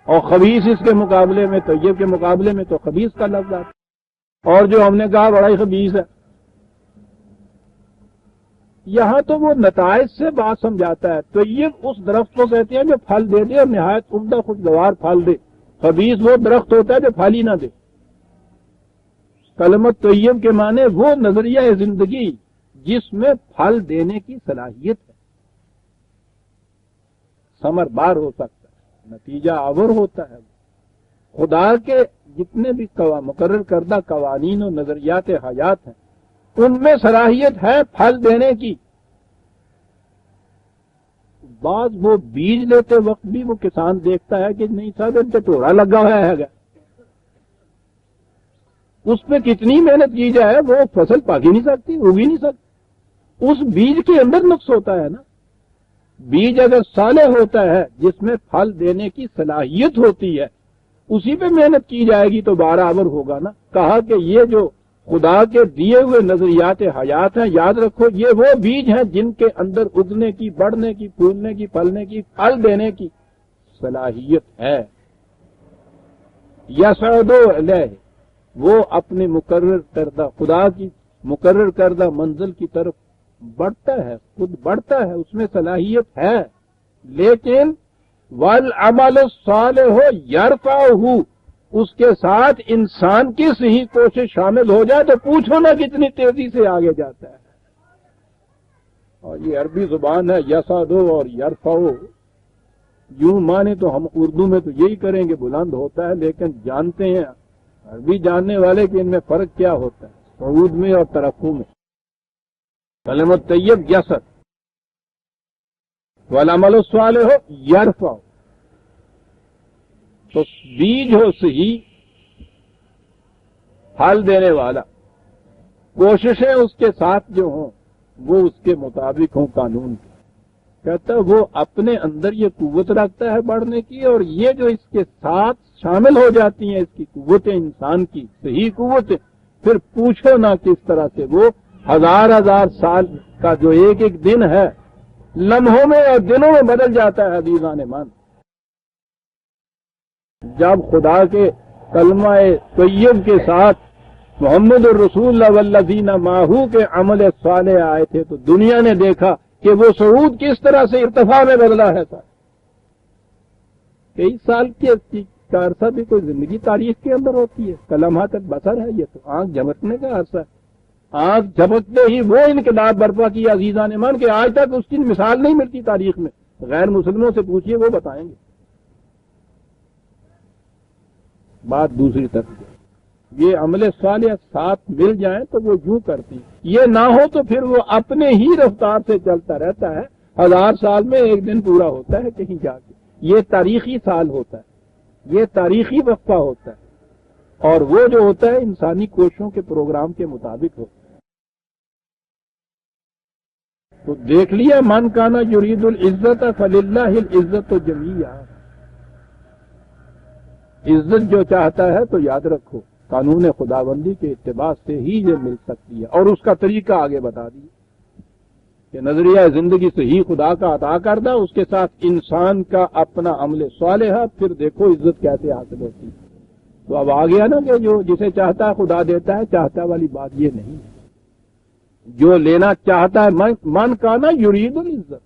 اور خبیث اس کے مقابلے میں، طیب کے مقابلے میں تو خبیث کا لفظ آتا، اور جو ہم نے کہا بڑا ہی خبیث ہے، یہاں تو وہ نتائج سے بات سمجھاتا ہے، طیب اس درخت کو کہتے ہیں جو پھل دے دے اور نہایت عمدہ خوشگوار پھل دے، خبیث وہ درخت ہوتا ہے جو پھل ہی نہ دے۔ کلمت طیب کے معنی وہ نظریہ زندگی جس میں پھل دینے کی صلاحیت ہے، ثمر بار ہو سکتا ہے، نتیجہ آور ہوتا ہے، خدا کے جتنے بھی مقرر کردہ قوانین و نظریات حیات ہیں ان میں صلاحیت ہے پھل دینے کی، بعض وہ بیج لیتے وقت بھی وہ کسان دیکھتا ہے کہ نہیں صاحب ان پہ ٹورا لگا ہوا ہے گا، اس پہ کتنی محنت کی جائے وہ فصل پک ہی نہیں سکتی، اگ ہی نہیں سکتی، اس بیج کے اندر نقص ہوتا ہے نا۔ بیج اگر صالح ہوتا ہے جس میں پھل دینے کی صلاحیت ہوتی ہے، اسی پہ محنت کی جائے گی تو برابر ہوگا نا۔ کہا کہ یہ جو خدا کے دیے ہوئے نظریات حیات ہیں، یاد رکھو یہ وہ بیج ہیں جن کے اندر اگنے کی، بڑھنے کی، پھولنے کی، پھلنے کی، پھل دینے کی صلاحیت ہے۔ یصعد الیہ، وہ اپنے مقرر کردہ، خدا کی مقرر کردہ منزل کی طرف بڑھتا ہے، خود بڑھتا ہے، اس میں صلاحیت ہے، لیکن والعمل الصالح یرفعہ، اس کے ساتھ انسان کی صحیح کوشش شامل ہو جائے تو پوچھو نا کتنی تیزی سے آگے جاتا ہے۔ اور یہ عربی زبان ہے یصعد اور یرفع، یوں مانے تو ہم اردو میں تو یہی کریں گے بلند ہوتا ہے، لیکن جانتے ہیں عربی جاننے والے کہ ان میں فرق کیا ہوتا ہے صعود میں اور ترقی میں۔ کلمۃ طیب یصعد والعمل الصالح یرفع، تو بیج ہو صحیح، پھل دینے والا، کوششیں اس کے ساتھ جو ہوں وہ اس کے مطابق ہوں قانون کی۔ کہتا ہے وہ اپنے اندر یہ قوت رکھتا ہے بڑھنے کی، اور یہ جو اس کے ساتھ شامل ہو جاتی ہیں اس کی قوتیں، انسان کی صحیح قوتیں، پھر پوچھو نہ کس طرح سے وہ ہزار ہزار سال کا جو ایک ایک دن ہے لمحوں میں اور دنوں میں بدل جاتا ہے۔ عزیزان مان، جب خدا کے کلمہ طیب کے ساتھ محمد الرسول اللہ والذین معہ کے عمل صالح آئے تھے تو دنیا نے دیکھا کہ وہ صعود کس طرح سے ارتفاع میں بدلا ہے۔ 23 سال کی کا عرصہ بھی کوئی زندگی تاریخ کے اندر ہوتی ہے، کلمہ تک بسر ہے، یہ تو آنکھ جھپکنے کا عرصہ ہے۔ آنکھ جھپکتے ہی وہ انقلاب برپا کیا عزیزان مان کہ آج تک اس کی مثال نہیں ملتی تاریخ میں۔ غیر مسلموں سے پوچھئے وہ بتائیں گے۔ بات دوسری طرف یہ عمل صالح ساتھ مل جائیں تو وہ یوں کرتی، یہ نہ ہو تو پھر وہ اپنے ہی رفتار سے چلتا رہتا ہے۔ 1000 سال میں ایک دن پورا ہوتا ہے کہیں جا کے، یہ تاریخی سال ہوتا ہے، یہ تاریخی وقفہ ہوتا ہے، اور وہ جو ہوتا ہے انسانی کوششوں کے پروگرام کے مطابق ہوتا ہے۔ تو دیکھ لیا من کانا یرید العزت فللہ العزت جمیعا، عزت جو چاہتا ہے تو یاد رکھو قانون خداوندی کے اتباع سے ہی یہ مل سکتی ہے، اور اس کا طریقہ آگے بتا دیا کہ نظریہ زندگی صحیح خدا کا عطا کردہ، اس کے ساتھ انسان کا اپنا عمل صالح، پھر دیکھو عزت کیسے حاصل ہوتی ہے۔ تو اب آ گیا نا کہ جو جسے چاہتا ہے خدا دیتا ہے، چاہتا والی بات یہ نہیں ہے، جو لینا چاہتا ہے من کانا یرید العزت،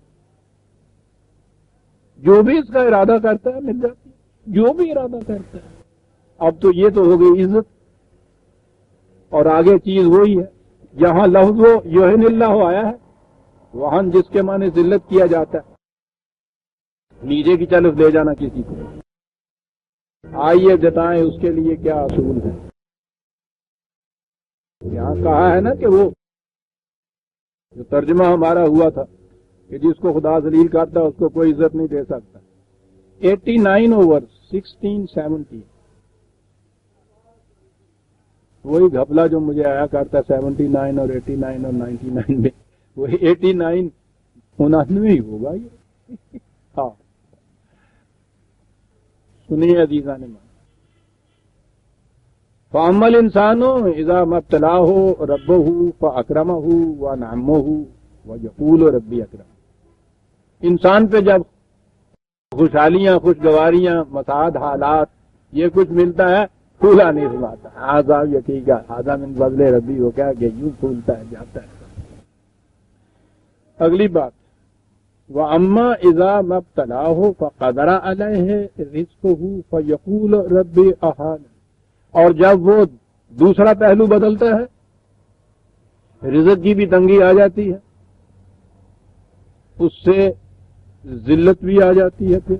جو بھی اس کا ارادہ کرتا ہے مل جاتی ہے، جو بھی ارادہ کرتا ہے۔ اب تو یہ تو ہو گئی عزت، اور آگے چیز وہی ہے، جہاں لفظ و یوہن اللہ آیا ہے وہاں جس کے معنی ذلت کیا جاتا ہے، نیچے کی طرف لے جانا کسی کو۔ آئیے بتائیں اس کے لیے کیا اصول ہے۔ یہاں کہا ہے نا کہ وہ جو ترجمہ ہمارا ہوا تھا کہ جس کو خدا ذلیل کرتا اس کو کوئی عزت نہیں دے سکتا، 89/1670، وہی گھپلا جو مجھے آیا کرتا 79 اور 89 اور 99 میں، وہی 89 99 ہی ہوگا یہ۔ ہاں سنیے عزیزان مان، فَأَمَّا الْإِنسَانُ إِذَا مَا ابْتَلَاهُ رَبُّهُ فَأَكْرَمَهُ وَأَنْعَمَهُ وَيَقُولُ رَبِّي أَكْرَمَنِ، انسان پہ جب خوشحالیاں، خوشگواریاں، مساعد، حالات یہ کچھ ملتا ہے، پھولا نہیں سماتا، آزاد یہ ٹھیک ہے، آزاد من فضل ربی ہو کیا کہ یوں پھولتا ہے جاتا ہے۔ اگلی بات، وَأَمَّا إِذَا مَا ابْتَلَاهُ فَقَدَرَ عَلَيْهِ رِزْقُهُ فَيَقُولُ رَبِّ أَهَانَ، اور جب وہ دوسرا پہلو بدلتا ہے، رزق کی بھی تنگی آ جاتی ہے، اس سے ذلت بھی آ جاتی ہے، پھر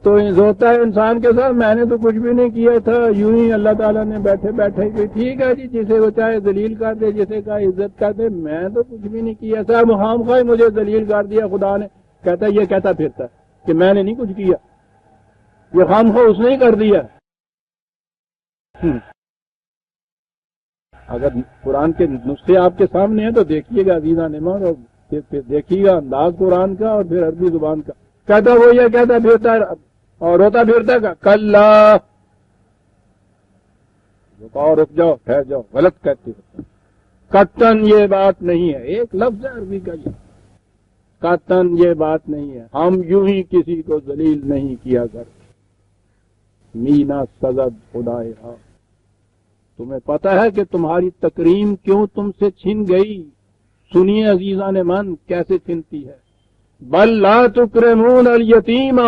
تو ہوتا ہے انسان کے ساتھ میں نے تو کچھ بھی نہیں کیا تھا، یوں ہی اللہ تعالیٰ نے بیٹھے بیٹھے کہ ٹھیک ہے جی، جسے وہ چاہے ذلیل کر دے، جسے کا عزت کر دے، میں تو کچھ بھی نہیں کیا تھا، خام خواہ مجھے ذلیل کر دیا خدا نے. کہتا ہے یہ کہتا پھرتا ہے کہ میں نے نہیں کچھ کیا، یہ خام خواہ اس نے ہی کر دیا. اگر قرآن کے نسخے آپ کے سامنے ہیں تو دیکھیے گا عزیزان ایمان، اور پھر دیکھیے گا انداز قرآن کا اور پھر عربی زبان کا. کہتا وہ یہ کہتا پھرتا اور روتا پھرتا کا کلا، رک جاؤ ٹھہر جاؤ، غلط کہتے ہو، قطعاً یہ بات نہیں ہے. ایک لفظ ہے عربی کا یہ، قطعاً یہ بات نہیں ہے، ہم یوں ہی کسی کو ذلیل نہیں کیا کرتے. مینا سزد خدائے ہاں، تمہیں پتا ہے کہ تمہاری تکریم کیوں تم سے چھن گئی؟ سنیے عزیزان من کیسے چھنتی ہے. بل لا تکرمون الیتیم،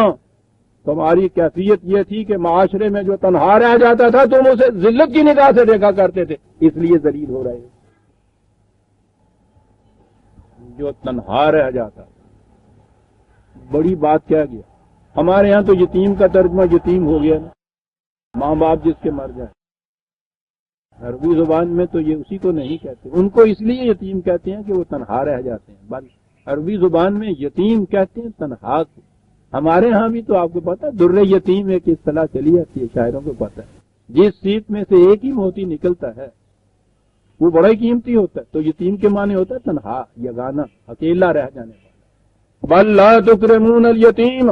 تمہاری کیفیت یہ تھی کہ معاشرے میں جو تنہا رہ جاتا تھا تم اسے ذلت کی نگاہ سے دیکھا کرتے تھے، اس لیے ذلیل ہو رہے ہو. جو تنہا رہ جاتا بڑی بات کیا گیا. ہمارے ہاں تو یتیم کا ترجمہ یتیم ہو گیا نا، ماں باپ جس کے مر جائے. عربی زبان میں تو یہ اسی کو نہیں کہتے، ان کو اس لیے یتیم کہتے ہیں کہ وہ تنہا رہ جاتے ہیں. بل عربی زبان میں یتیم کہتے ہیں تنہا کو. ہمارے ہاں بھی تو آپ کو پتا در یتیم ایک اصطلاح چلی آتی ہے، شاعروں کو پتا ہے. جس سیپ میں سے ایک ہی موتی نکلتا ہے وہ بڑا ہی قیمتی ہوتا ہے. تو یتیم کے معنی ہوتا ہے تنہا، یگانہ، اکیلا رہ جانے والا. بل لا تکرمون الیتیم،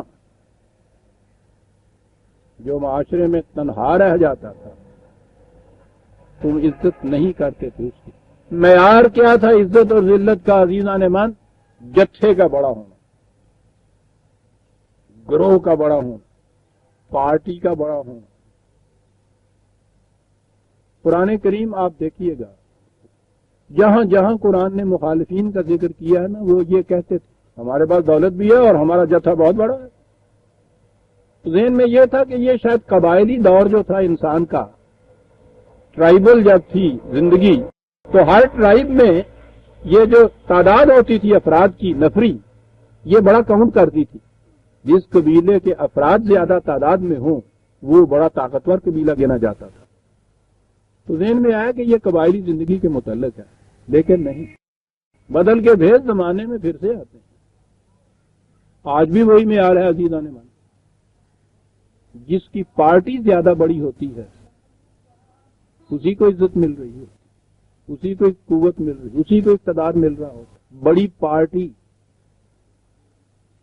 جو معاشرے میں تنہا رہ جاتا تھا تم عزت نہیں کرتے تھے اس کی. معیار کیا تھا عزت اور ذلت کا عزیزان من؟ جتھے کا بڑا ہونا، گروہ کا بڑا ہونا، پارٹی کا بڑا ہونا. قرآن کریم آپ دیکھیے گا، جہاں جہاں قرآن نے مخالفین کا ذکر کیا ہے نا، وہ یہ کہتے تھے ہمارے پاس دولت بھی ہے اور ہمارا جتھا بہت بڑا ہے. ذہن میں یہ تھا کہ یہ شاید قبائلی دور جو تھا انسان کا، ٹرائبل جب تھی زندگی، تو ہر ٹرائب میں یہ جو تعداد ہوتی تھی افراد کی نفری، یہ بڑا کاؤنٹ کرتی تھی. جس قبیلے کے افراد زیادہ تعداد میں ہوں وہ بڑا طاقتور قبیلہ گنا جاتا تھا. تو ذہن میں آیا کہ یہ قبائلی زندگی کے متعلق ہے، لیکن نہیں، بدل کے بھید زمانے میں پھر سے آتے ہیں. آج بھی وہی معیار ہے عزیزان من. جس کی پارٹی زیادہ بڑی ہوتی ہے اسی کو عزت مل رہی ہے، اسی کو قوت مل رہی ہے، اسی کو اقتدار مل رہا ہوتا. بڑی پارٹی.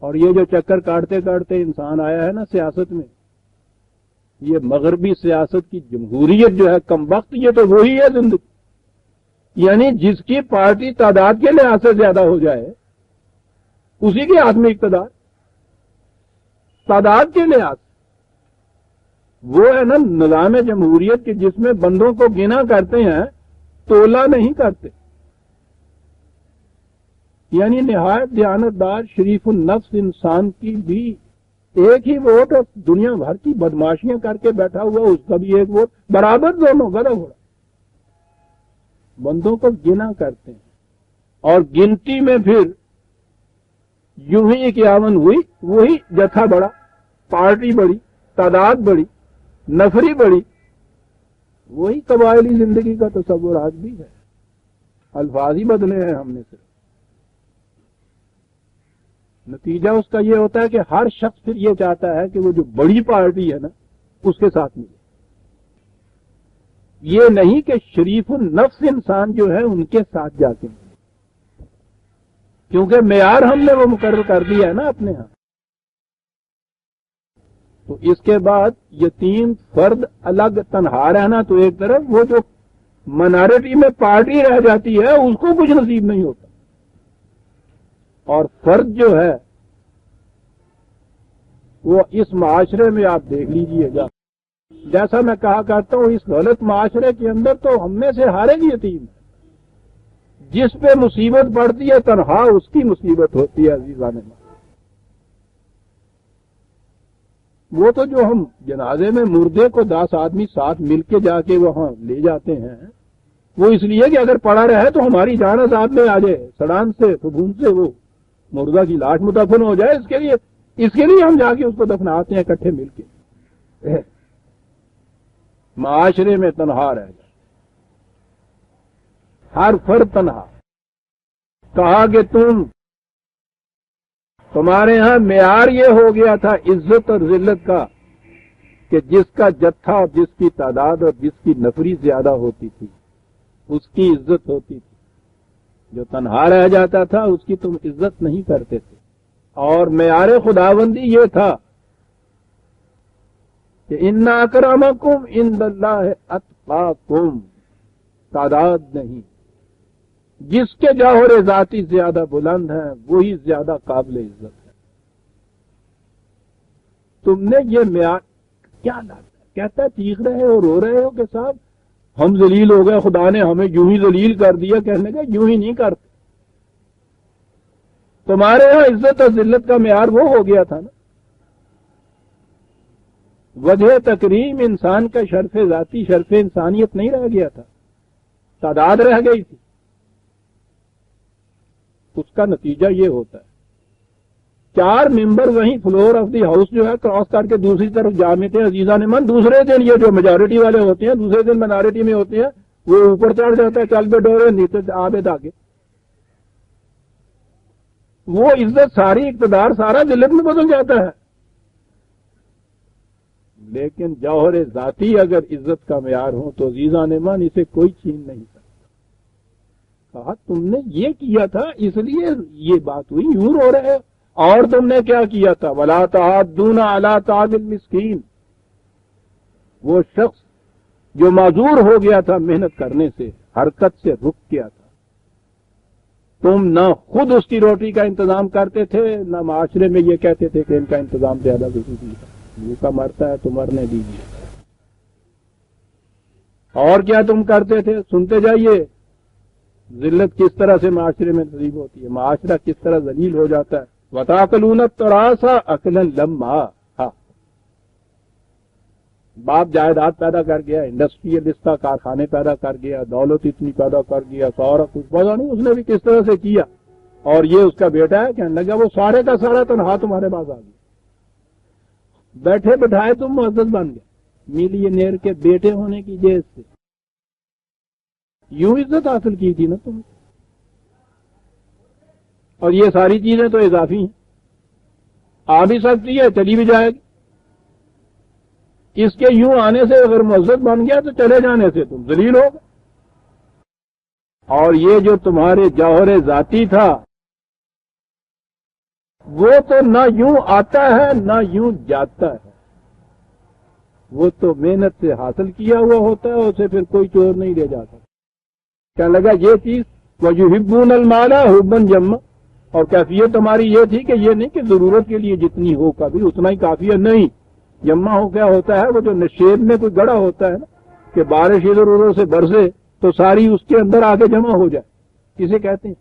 اور یہ جو چکر کاٹتے کاٹتے انسان آیا ہے نا سیاست میں، یہ مغربی سیاست کی جمہوریت جو ہے کم وقت، یہ تو وہی ہے زندگی. یعنی جس کی پارٹی تعداد کے لحاظ سے زیادہ ہو جائے اسی کے ہاتھ میں اقتدار. تعداد کے لحاظ وہ ہے نا نظام جمہوریت کے، جس میں بندوں کو گنا کرتے ہیں، تولا نہیں کرتے. یعنی نہایت دیانتدار شریف النفس انسان کی بھی ایک ہی ووٹ اور دنیا بھر کی بدماشیاں کر کے بیٹھا ہوا اس کا بھی ایک ووٹ، برابر دونوں گدا گھوڑا. بندوں کو گنا کرتے ہیں اور گنتی میں پھر یوں ہی 51 ہوئی، وہی جتھا بڑا، پارٹی بڑی، تعداد بڑی، نفری بڑی. وہی قبائلی زندگی کا تصور آج بھی ہے. الفاظ ہی بدلے ہیں ہم نے صرف. نتیجہ اس کا یہ ہوتا ہے کہ ہر شخص پھر یہ چاہتا ہے کہ وہ جو بڑی پارٹی ہے نا اس کے ساتھ ملے. یہ نہیں کہ شریف النفس انسان جو ہے ان کے ساتھ جا کے ملے، کیونکہ معیار ہم نے وہ مقرر کر دیا ہے نا اپنے ہاں. تو اس کے بعد یتیم فرد الگ تنہا رہنا تو ایک طرف، وہ جو منارٹی میں پارٹی رہ جاتی ہے اس کو کچھ نصیب نہیں ہوتا. اور فرد جو ہے وہ اس معاشرے میں آپ دیکھ لیجئے گا، جیسا میں کہا کرتا ہوں اس غلط معاشرے کے اندر تو ہم میں سے ہر ایک یتیم ہے. جس پہ مصیبت پڑتی ہے تنہا اس کی مصیبت ہوتی ہے عزیزان من. وہ تو جو ہم جنازے میں مردے کو 10 آدمی ساتھ مل کے جا کے وہاں لے جاتے ہیں، وہ اس لیے کہ اگر پڑا رہے تو ہماری جان ساتھ میں آ جائے، سڑان سے خبون سے وہ مردہ کی لاش مدفن ہو جائے. اس کے لیے اس کے لیے ہم جا کے اس کو دفناتے ہیں اکٹھے مل کے، معاشرے میں تنہا رہ جائے، ہر فرد تنہا۔ کہا کہ تمہارے ہاں معیار یہ ہو گیا تھا عزت اور ذلت کا کہ جس کا جتھا اور جس کی تعداد اور جس کی نفری زیادہ ہوتی تھی اس کی عزت ہوتی تھی، جو تنہا رہ جاتا تھا اس کی تم عزت نہیں کرتے تھے۔ اور معیار خداوندی یہ تھا کہ ان اکرمکم عند اللہ اتقاکم، تعداد نہیں، جس کے جوہر ذاتی زیادہ بلند ہیں وہی زیادہ قابل عزت ہے۔ تم نے یہ معیار کیا لاتا ہے؟ کہتا ہے چیخ رہے ہو رو رہے ہو کہ صاحب ہم ذلیل ہو گئے، خدا نے ہمیں یوں ہی ذلیل کر دیا۔ کہنے کا یوں ہی نہیں کرتے، تمہارے یہاں عزت اور ذلت کا معیار وہ ہو گیا تھا نا۔ وجہ تکریم انسان کا شرف ذاتی، شرف انسانیت نہیں رہ گیا تھا، تعداد رہ گئی تھی۔ اس کا نتیجہ یہ ہوتا ہے 4 ممبر وہیں فلور آف دی ہاؤس جو ہے کراس کر کے دوسری طرف جا ملتے ہیں۔ عزیزان من دوسرے دن یہ جو میجورٹی والے ہوتے ہیں دوسرے دن مائنارٹی میں ہوتے ہیں، وہ اوپر چڑھ جاتا ہے، چل پہ ڈورے نیچے آبے آگے، وہ عزت ساری اقتدار سارا ذلت میں بدل جاتا ہے۔ لیکن جوہر ذاتی اگر عزت کا معیار ہو تو عزیزان من اسے کوئی چھین نہیں سکتا۔ کہا تم نے یہ کیا تھا اس لیے یہ بات ہوئی، یوں رو رہے ہو۔ اور تم نے کیا کیا تھا؟ وَلَا تَحَاضُّونَ عَلَىٰ طَعَامِ الْمِسْكِينِ، وہ شخص جو معذور ہو گیا تھا محنت کرنے سے، حرکت سے رک گیا تھا، تم نہ خود اس کی روٹی کا انتظام کرتے تھے نہ معاشرے میں یہ کہتے تھے کہ ان کا انتظام زیادہ ضروری ہے، بھوکا مرتا ہے تو مرنے دیجیے۔ اور کیا تم کرتے تھے؟ سنتے جائیے ذلت کس طرح سے معاشرے میں نصیب ہوتی ہے، معاشرہ کس طرح ذلیل ہو جاتا ہے۔ وَتَأْكُلُونَ التُّرَاثَ أَكْلًا لَمًّا، باپ جائیداد پیدا کر گیا، انڈسٹریلسٹ کا کارخانے پیدا کر گیا، دولت اتنی پیدا کر گیا، سارا کچھ پتا نہیں اس نے بھی کس طرح سے کیا، اور یہ اس کا بیٹا ہے، کہنے لگا وہ سارے کا سارا تنہا تمہارے پاس آ گیا، بیٹھے بٹھائے تم معزز بن گئے ملینئر کے بیٹے ہونے کی جیز سے۔ یوں عزت حاصل کی تھی نا تم، اور یہ ساری چیزیں تو اضافی ہیں، آ بھی سکتی ہے چلی بھی جائے گی۔ اس کے یوں آنے سے اگر معزز بن گیا تو چلے جانے سے تم ذلیل ہو گئے۔ اور یہ جو تمہارے جوہر ذاتی تھا وہ تو نہ یوں آتا ہے نہ یوں جاتا ہے، وہ تو محنت سے حاصل کیا ہوا ہوتا ہے، اسے پھر کوئی چور نہیں لے جاتا۔ کہنے لگا یہ چیز وَيُحِبُّونَ الْمَالَ حُبًّا جَمًّا، اور کیفیت ہماری یہ تھی کہ یہ نہیں کہ ضرورت کے لیے جتنی ہو کبھی اتنا ہی کافی ہے، نہیں، جمع ہو کیا ہوتا ہے، وہ جو نشیب میں کوئی گڑھا ہوتا ہے نا کہ بارش ادھر ادھر سے برسے تو ساری اس کے اندر آگے جمع ہو جائے، اسے کہتے ہیں۔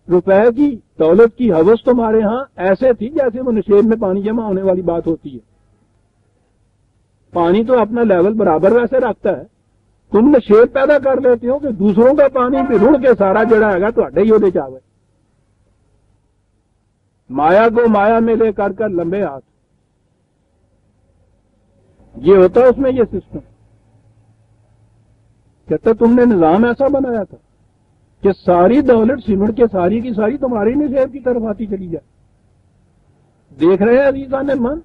روپے کی دولت کی ہوس تمہارے ہاں ایسے تھی جیسے وہ نشیب میں پانی جمع ہونے والی بات ہوتی ہے، پانی تو اپنا لیول برابر ویسے رکھتا ہے، تم نشیب پیدا کر لیتے ہو کہ دوسروں کا پانی بھی رڑ کے سارا جڑا ہے گا تو اڈے ہی ہوتے چاہے، مایا کو مایا میں لے کر لمبے ہاتھ، یہ ہوتا ہے اس میں یہ سسٹم۔ کہتا تم نے نظام ایسا بنایا تھا کہ ساری دولت سمٹ کے ساری کی ساری تمہاری نصیب کی طرف آتی چلی جائے۔ دیکھ رہے ہیں عزیزان من،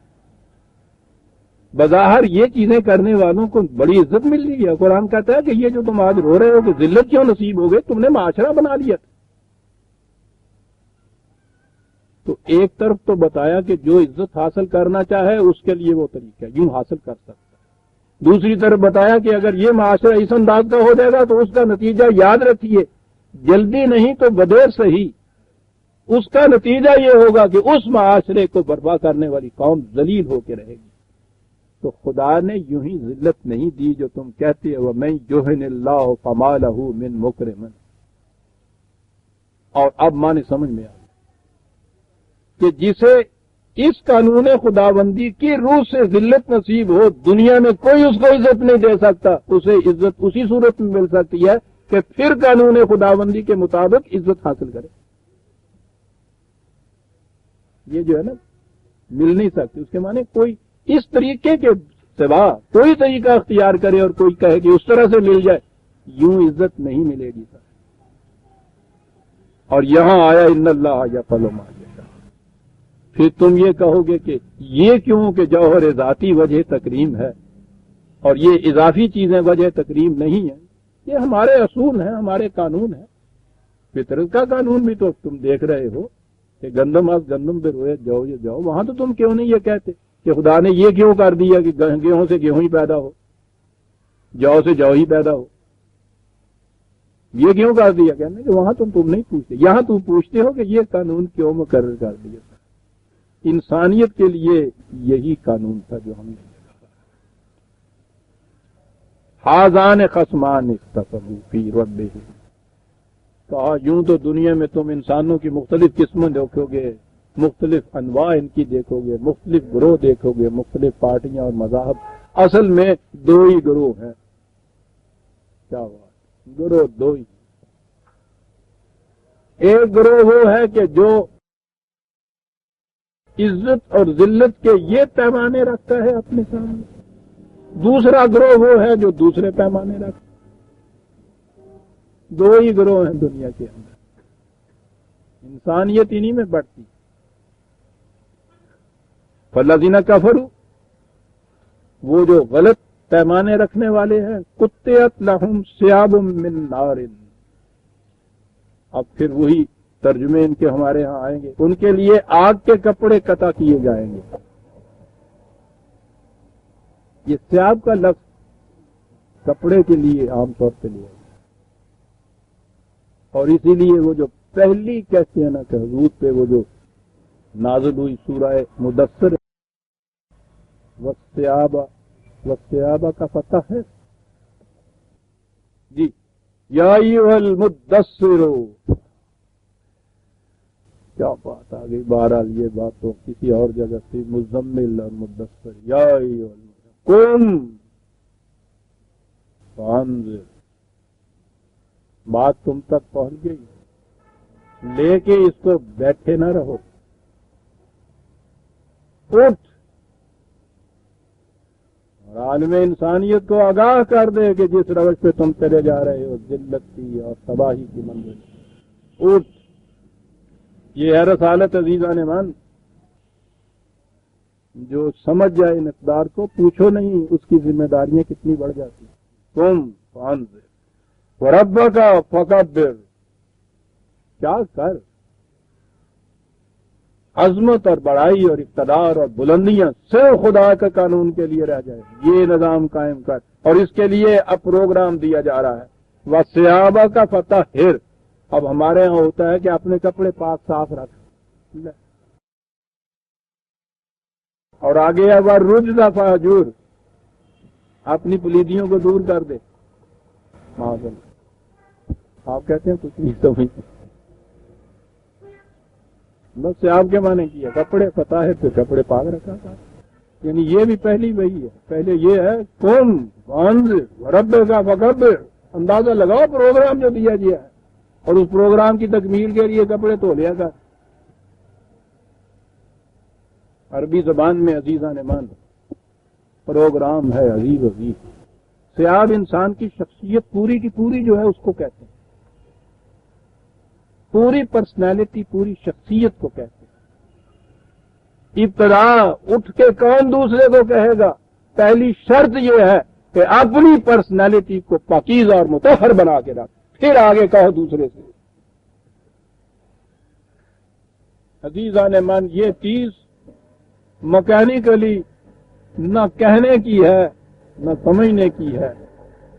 بظاہر یہ چیزیں کرنے والوں کو بڑی عزت مل رہی ہے۔ قرآن کہتا ہے کہ یہ جو تم آج رو رہے ہو کہ ذلت کیوں نصیب ہو گئی، تم نے معاشرہ بنا لیا تھا۔ تو ایک طرف تو بتایا کہ جو عزت حاصل کرنا چاہے اس کے لیے وہ طریقہ ہے، یوں حاصل کر سکتا ہے۔ دوسری طرف بتایا کہ اگر یہ معاشرہ اس انداز کا ہو جائے گا تو اس کا نتیجہ یاد رکھیے، جلدی نہیں تو بدیر صحیح، اس کا نتیجہ یہ ہوگا کہ اس معاشرے کو برپا کرنے والی قوم ذلیل ہو کے رہے گی۔ تو خدا نے یوں ہی ذلت نہیں دی جو تم کہتے ہو وَمَن يُهِنِ اللَّهُ فَمَا لَهُ مِن مُكْرِمٍ۔ اور اب معنی سمجھ میں آ کہ جسے اس قانون خداوندی کی روح سے ذلت نصیب ہو، دنیا میں کوئی اس کو عزت نہیں دے سکتا، اسے عزت اسی صورت میں مل سکتی ہے کہ پھر قانون خداوندی کے مطابق عزت حاصل کرے۔ یہ جو ہے نا مل نہیں سکتی. اس کے معنی کوئی اس طریقے کے سوا کوئی طریقہ اختیار کرے اور کوئی کہے کہ اس طرح سے مل جائے، یوں عزت نہیں ملے گی سر. اور یہاں آیا ان اللہ یفعل ما یشاء. پھر تم یہ کہو گے کہ یہ کیوں کہ جوہر ذاتی وجہ تکریم ہے اور یہ اضافی چیزیں وجہ تکریم نہیں ہیں. یہ ہمارے اصول ہیں، ہمارے قانون ہیں. فطرت کا قانون بھی تو تم دیکھ رہے ہو کہ گندم از گندم پہ رویت جاؤ یہ جاؤ. وہاں تو تم کیوں نہیں یہ کہتے کہ خدا نے یہ کیوں کر دیا کہ گیہوں سے گیہوں ہی پیدا ہو، جو سے جو ہی پیدا ہو. یہ کیوں کر دیا؟ کہنے کہ وہاں تم نہیں پوچھتے. یہاں تم پوچھتے ہو کہ یہ قانون کیوں مقرر کر دیا. انسانیت کے لیے یہی قانون تھا جو ہم نے حاذان خصمان اختصموا فی ربہم. کہا یوں تو دنیا میں تم انسانوں کی مختلف قسمیں دیکھو گے، مختلف انواع ان کی دیکھو گے، مختلف گروہ دیکھو گے، مختلف پارٹیاں اور مذاہب. اصل میں دو ہی گروہ ہیں. کیا بات، گروہ دو ہی. ایک گروہ وہ ہے کہ جو عزت اور ذلت کے یہ پیمانے رکھتا ہے اپنے سامنے. دوسرا گروہ وہ ہے جو دوسرے پیمانے رکھتا ہے. دو ہی گروہ ہیں دنیا کے اندر. انسانیت انہی میں بڑھتی. فالذین کفروا، وہ جو غلط پیمانے رکھنے والے ہیں، قطعت لہم ثیاب من نار. اب پھر وہی ترجمے ان کے ہمارے ہاں آئیں گے. ان کے لیے آگ کے کپڑے قطع کیے جائیں گے. یہ ثیاب کا لفظ کپڑے کے لیے عام طور پہ لیا. اور اسی لیے وہ جو پہلی کہتے ہیں نا کہ حضور پہ وہ جو نازل ہوئی سورہ مدثر، والثیاب کا فتح ہے جی، یا ایھا المدثر. کیا بات آ گئی. بہرحال یہ بات تو کسی اور جگہ تھی. مزمل اور مدثر. یا ایھا قم فانذر. بات تم تک پہنچ گئی. لے کے اس کو بیٹھے نہ رہو، اٹھ اور عالم انسانیت کو آگاہ کر دے کہ جس روش پہ تم چلے جا رہے ہو ذلت کی اور تباہی کی منزل. اٹھ. یہ ہے رسالت عزیزان من. جو سمجھ جائے ان اقدار کو، پوچھو نہیں اس کی ذمہ داریاں کتنی بڑھ جاتی. تم فانذر وربک فکبر. کیا کر، عظمت اور بڑائی اور اقتدار اور بلندیاں صرف خدا کا قانون کے لیے رہ جائے. یہ نظام قائم کر. اور اس کے لیے اب پروگرام دیا جا رہا ہے. وَثِيَابَكَ فَطَهِّرْ. اب ہمارے ہاں ہوتا ہے کہ اپنے کپڑے پاک صاف رکھ. اور آگے اب وَالرُّجْزَ فَاهْجُرْ. اپنی پلیدیوں کو دور کر دے. آپ کہتے ہیں کچھ نہیں سمجھ. بس ثیاب کے معنی کیا کپڑے پتہ ہے، پھر کپڑے پاک رکھا تھا. یعنی یہ بھی پہلی وہی ہے. پہلے یہ ہے قم فانذر ربک فکبر. اندازہ لگاؤ پروگرام جو دیا گیا ہے، اور اس پروگرام کی تکمیل کے لیے کپڑے دھو لیا کر. عربی زبان میں عزیزان مان پروگرام ہے عزیز عزیز. ثیاب انسان کی شخصیت پوری کی پوری جو ہے اس کو کہتے ہیں. پوری پرسنالٹی، پوری شخصیت کو کہتے ہیں. ابتدا اٹھ کے کون دوسرے کو کہے گا؟ پہلی شرط یہ ہے کہ اپنی پرسنالٹی کو پاکیزہ اور مطہر بنا کے رکھ، پھر آگے کہو دوسرے سے. عزیزان من، یہ چیز مکینیکلی نہ کہنے کی ہے نہ سمجھنے کی ہے.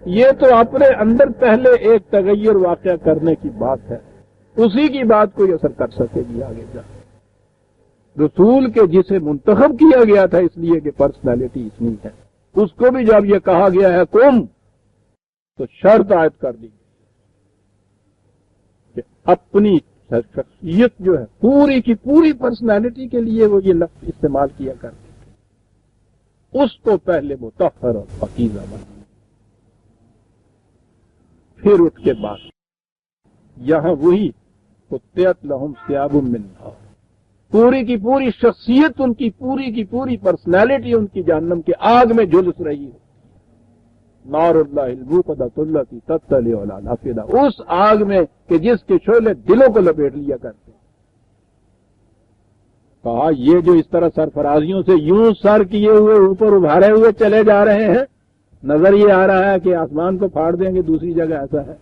یہ تو اپنے اندر پہلے ایک تغیر واقع کرنے کی بات ہے. اسی کی بات کو یہ اثر کر سکے گی آگے جا. رسول کے جسے منتخب کیا گیا تھا اس لیے کہ پرسنالٹی اتنی ہے، اس کو بھی جب یہ کہا گیا ہے قم، تو شرط عائد کر دی کہ اپنی شخصیت جو ہے پوری کی پوری پرسنالٹی کے لیے وہ یہ لفظ استعمال کیا کرتے تھے. اس کو پہلے مطہر اور پاکیزہ بنا، پھر اٹھ کے بات. یہاں وہی قطعت لہم ثیاب من نار. پوری کی پوری شخصیت ان کی پوری پرسنالٹی ان کی جہنم کے آگ میں جھلس رہی ہے. نار اللہ الموقدۃ التی تطلع علی الافئدہ، اس آگ میں کہ جس کے شعلے دلوں کو لپیٹ لیا کرتے ہیں. کہا یہ جو اس طرح سرفرازیوں سے یوں سر کیے ہوئے اوپر ابھارے ہوئے چلے جا رہے ہیں، نظر یہ آ رہا ہے کہ آسمان کو پھاڑ دیں گے. دوسری جگہ ایسا ہے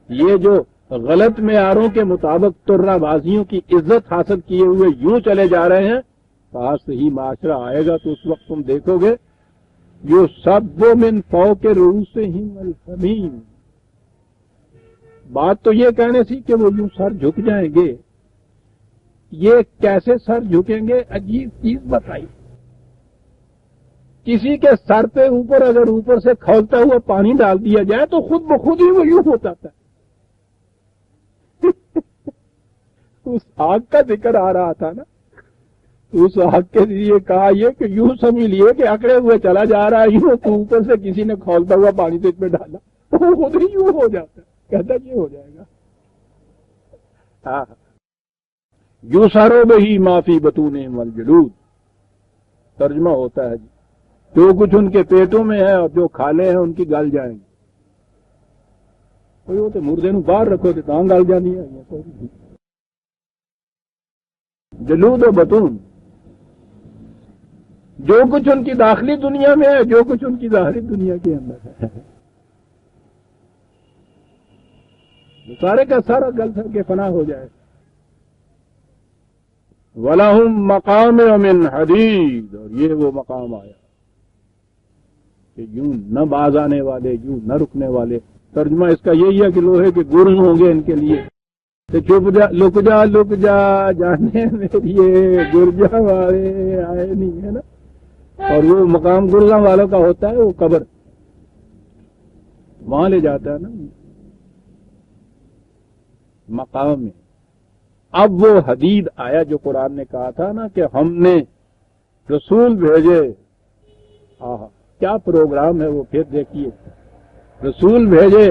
یہ جو غلط معیاروں کے مطابق ترہ بازیوں کی عزت حاصل کیے ہوئے یوں چلے جا رہے ہیں. کہا صحیح معاشرہ آئے گا تو اس وقت تم دیکھو گے یو سب من فوق رؤوسہم الحمیم. بات تو یہ کہنے سی کہ وہ یوں سر جھک جائیں گے. یہ کیسے سر جھکیں گے؟ عجیب چیز بتائی. کسی کے سر پہ اوپر اگر اوپر سے کھولتا ہوا پانی ڈال دیا جائے تو خود بخود ہی وہ یوں ہو جاتا ہے. اس آگ کا ذکر آ رہا تھا نا، اس آگ کے لیے کہا یہ کہ یوں سمجھ لیے کہ اکڑے ہوئے چلا جا رہا ہے، یوں تو اوپر سے کسی نے کھولتا ہوا پانی تو اس پہ ڈالا، وہ خود ہی یوں ہو جاتا ہے. کہتا یہ ہو جائے گا. ہاں یوں سارو بہی معافی بطونہم والجلود. ترجمہ ہوتا ہے جی جو کچھ ان کے پیٹوں میں ہے اور جو کھالے ہیں ان کی گل جائیں گے. کوئی وہ تو مردے نو باہر رکھو تو تاں گل جانی ہے. جلود و بطون، جو کچھ ان کی داخلی دنیا میں ہے، جو کچھ ان کی ظاہری دنیا کے اندر ہے، سارے کا سارا گل کر کے فنا ہو جائے. وَلَهُمْ مَقَامِعُ مِنْ حَدِيدٍ، اور یہ وہ مقام آیا کہ یوں نہ باز آنے والے، یوں نہ رکنے والے. ترجمہ اس کا یہی ہے کہ لوہے کے گرز ہوں گے ان کے لیے کہ چپ جا لک جا جانے میری گرجا والے آئے نہیں ہے نا. اور وہ مقام گرزا والوں کا ہوتا ہے وہ قبر، وہاں لے جاتا ہے نا مقام میں. اب وہ حدید آیا جو قرآن نے کہا تھا نا کہ ہم نے رسول بھیجے. کیا پروگرام ہے وہ پھر دیکھیے. رسول بھیجے،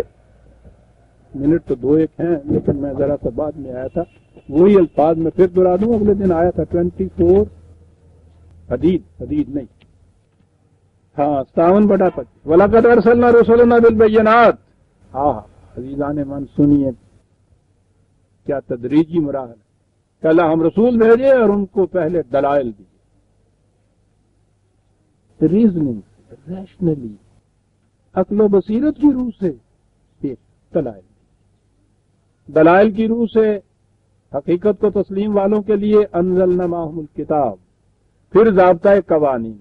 منٹ تو دو ایک ہیں لیکن میں ذرا سا بعد میں آیا تھا، وہی الفاظ میں پھر دہرا دوں. اگلے دن آیا تھا 24 حدید نہیں، ہاں 57/25. وَلَقَدْ أَرْسَلْنَا رُسُلَنَا بِالْبَيِّنَاتِ. عزیزان من سنیے کیا تدریجی مراحل. پہلا ہم رسول بھیجے اور ان کو پہلے دلائل دیے، ریزننگ ریشنلی، عقل و بصیرت کی روح سے دلائل کی روح سے حقیقت کو تسلیم والوں کے لیے انزلنا معہم الکتاب. پھر ضابطۂ قوانین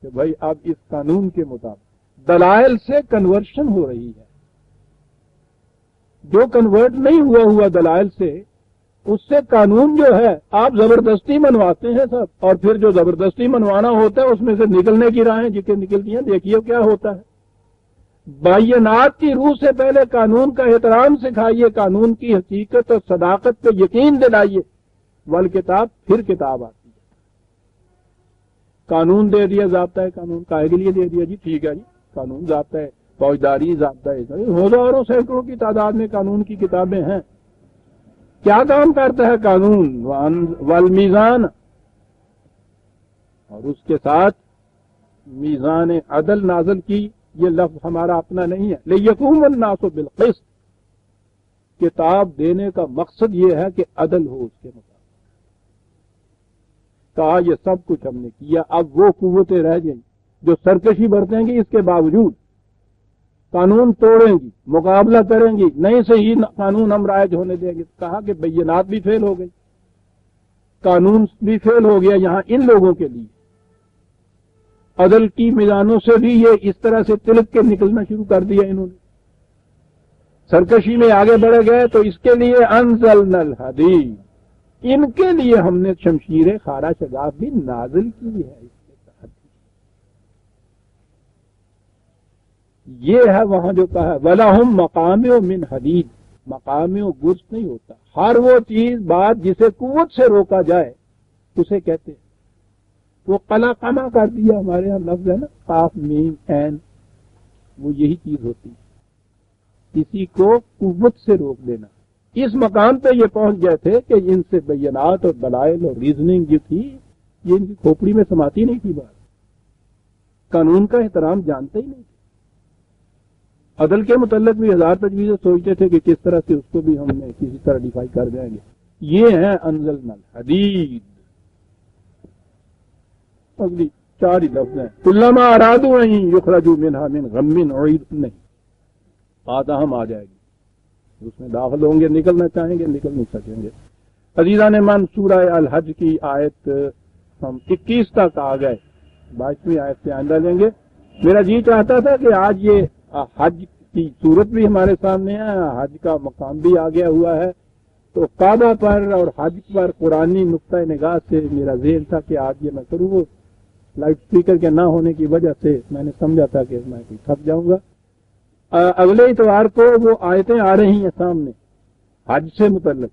کہ بھائی اب اس قانون کے مطابق دلائل سے کنورشن ہو رہی ہے. جو کنورٹ نہیں ہوا دلائل سے، اس سے قانون جو ہے آپ زبردستی منواتے ہیں سب، اور پھر جو زبردستی منوانا ہوتا ہے اس میں سے نکلنے کی راہیں جتنے نکلتی ہیں دیکھیے کیا ہوتا ہے. بینات کی روح سے پہلے قانون کا احترام سکھائیے، قانون کی حقیقت اور صداقت پہ یقین دلائیے. والکتاب، پھر کتاب آتی ہے. قانون دے دیا، ضابطہ قانون کائے کے لیے دے دیا جی، ٹھیک ہے جی قانون ضابطہ ہے، فوجداری ضابطہ ہے، ہزاروں سینکڑوں کی تعداد میں قانون کی کتابیں ہیں. کیا کام کرتا ہے قانون؟ والمیزان، اور اس کے ساتھ میزان عدل نازل کی. یہ لفظ ہمارا اپنا نہیں ہے. لیقوم الناس بالقسط، کتاب دینے کا مقصد یہ ہے کہ عدل ہو اس کے مطابق. کہا یہ سب کچھ ہم نے کیا. اب وہ قوتیں رہ گئیں جو سرکشی برتیں گی، اس کے باوجود قانون توڑیں گی، مقابلہ کریں گی، نہیں صحیح قانون ہم رائج ہونے دیں گے. کہا کہ بینات بھی فیل ہو گئی، قانون بھی فیل ہو گیا یہاں ان لوگوں کے لیے. عدل کی میزانوں سے بھی یہ اس طرح سے تلک کے نکلنا شروع کر دیا انہوں نے، سرکشی میں آگے بڑھ گئے. تو اس کے لیے انزلنا الحدید، ان کے لیے ہم نے شمشیر خارا شگاف بھی نازل کی ہے. اس کے تحت یہ ہے وہاں جو کہا وَلَهُمْ مَقَامِعُ مِنْ حَدِيدٍ. مقام گرز نہیں ہوتا، ہر وہ چیز بات جسے قوت سے روکا جائے اسے کہتے ہیں. وہ قلا قما کر دیا، ہمارے یہاں لفظ ہے نا قاف میم عین، وہ یہی چیز ہوتی ہے، کسی کو قوت سے روک دینا. اس مقام پہ یہ پہنچ گئے تھے کہ ان سے بینات اور دلائل اور ریزننگ جو تھی یہ ان کی کھوپڑی میں سماتی نہیں تھی بات. قانون کا احترام جانتے ہی نہیں تھے. عدل کے متعلق بھی ہزار تجویزیں سوچتے تھے کہ کس طرح سے اس کو بھی ہم نے کسی طرح ڈیفائی کر جائیں گے. یہ ہیں انزلنا الحدید. اگلی 4 ہی لفظ ہیں. کلما ارادوا ان یخرجوا منها من غم اعید نہیں آتا ہم آ جائے گی اس میں داخل ہوں گے, نکلنا چاہیں گے نکل نہیں سکیں گے. عزیزان من سورہ الحج کی آیت ہم 21 تک آ گئے, 22ویں آیت سے آئندہ لیں گے. میرا جی چاہتا تھا کہ آج یہ حج کی صورت بھی ہمارے سامنے ہے, حج کا مقام بھی آ گیا ہوا ہے, تو کعبہ پر اور حج پر قرآنی نقطۂ نگاہ سے میرا ذہن تھا کہ آج یہ میں کروں. وہ لائٹ اسپیکر کے نہ ہونے کی وجہ سے میں نے سمجھا تھا کہ میں تھک جاؤں گا. اگلے اتوار کو وہ آیتیں آ رہی ہیں سامنے حج سے متعلق,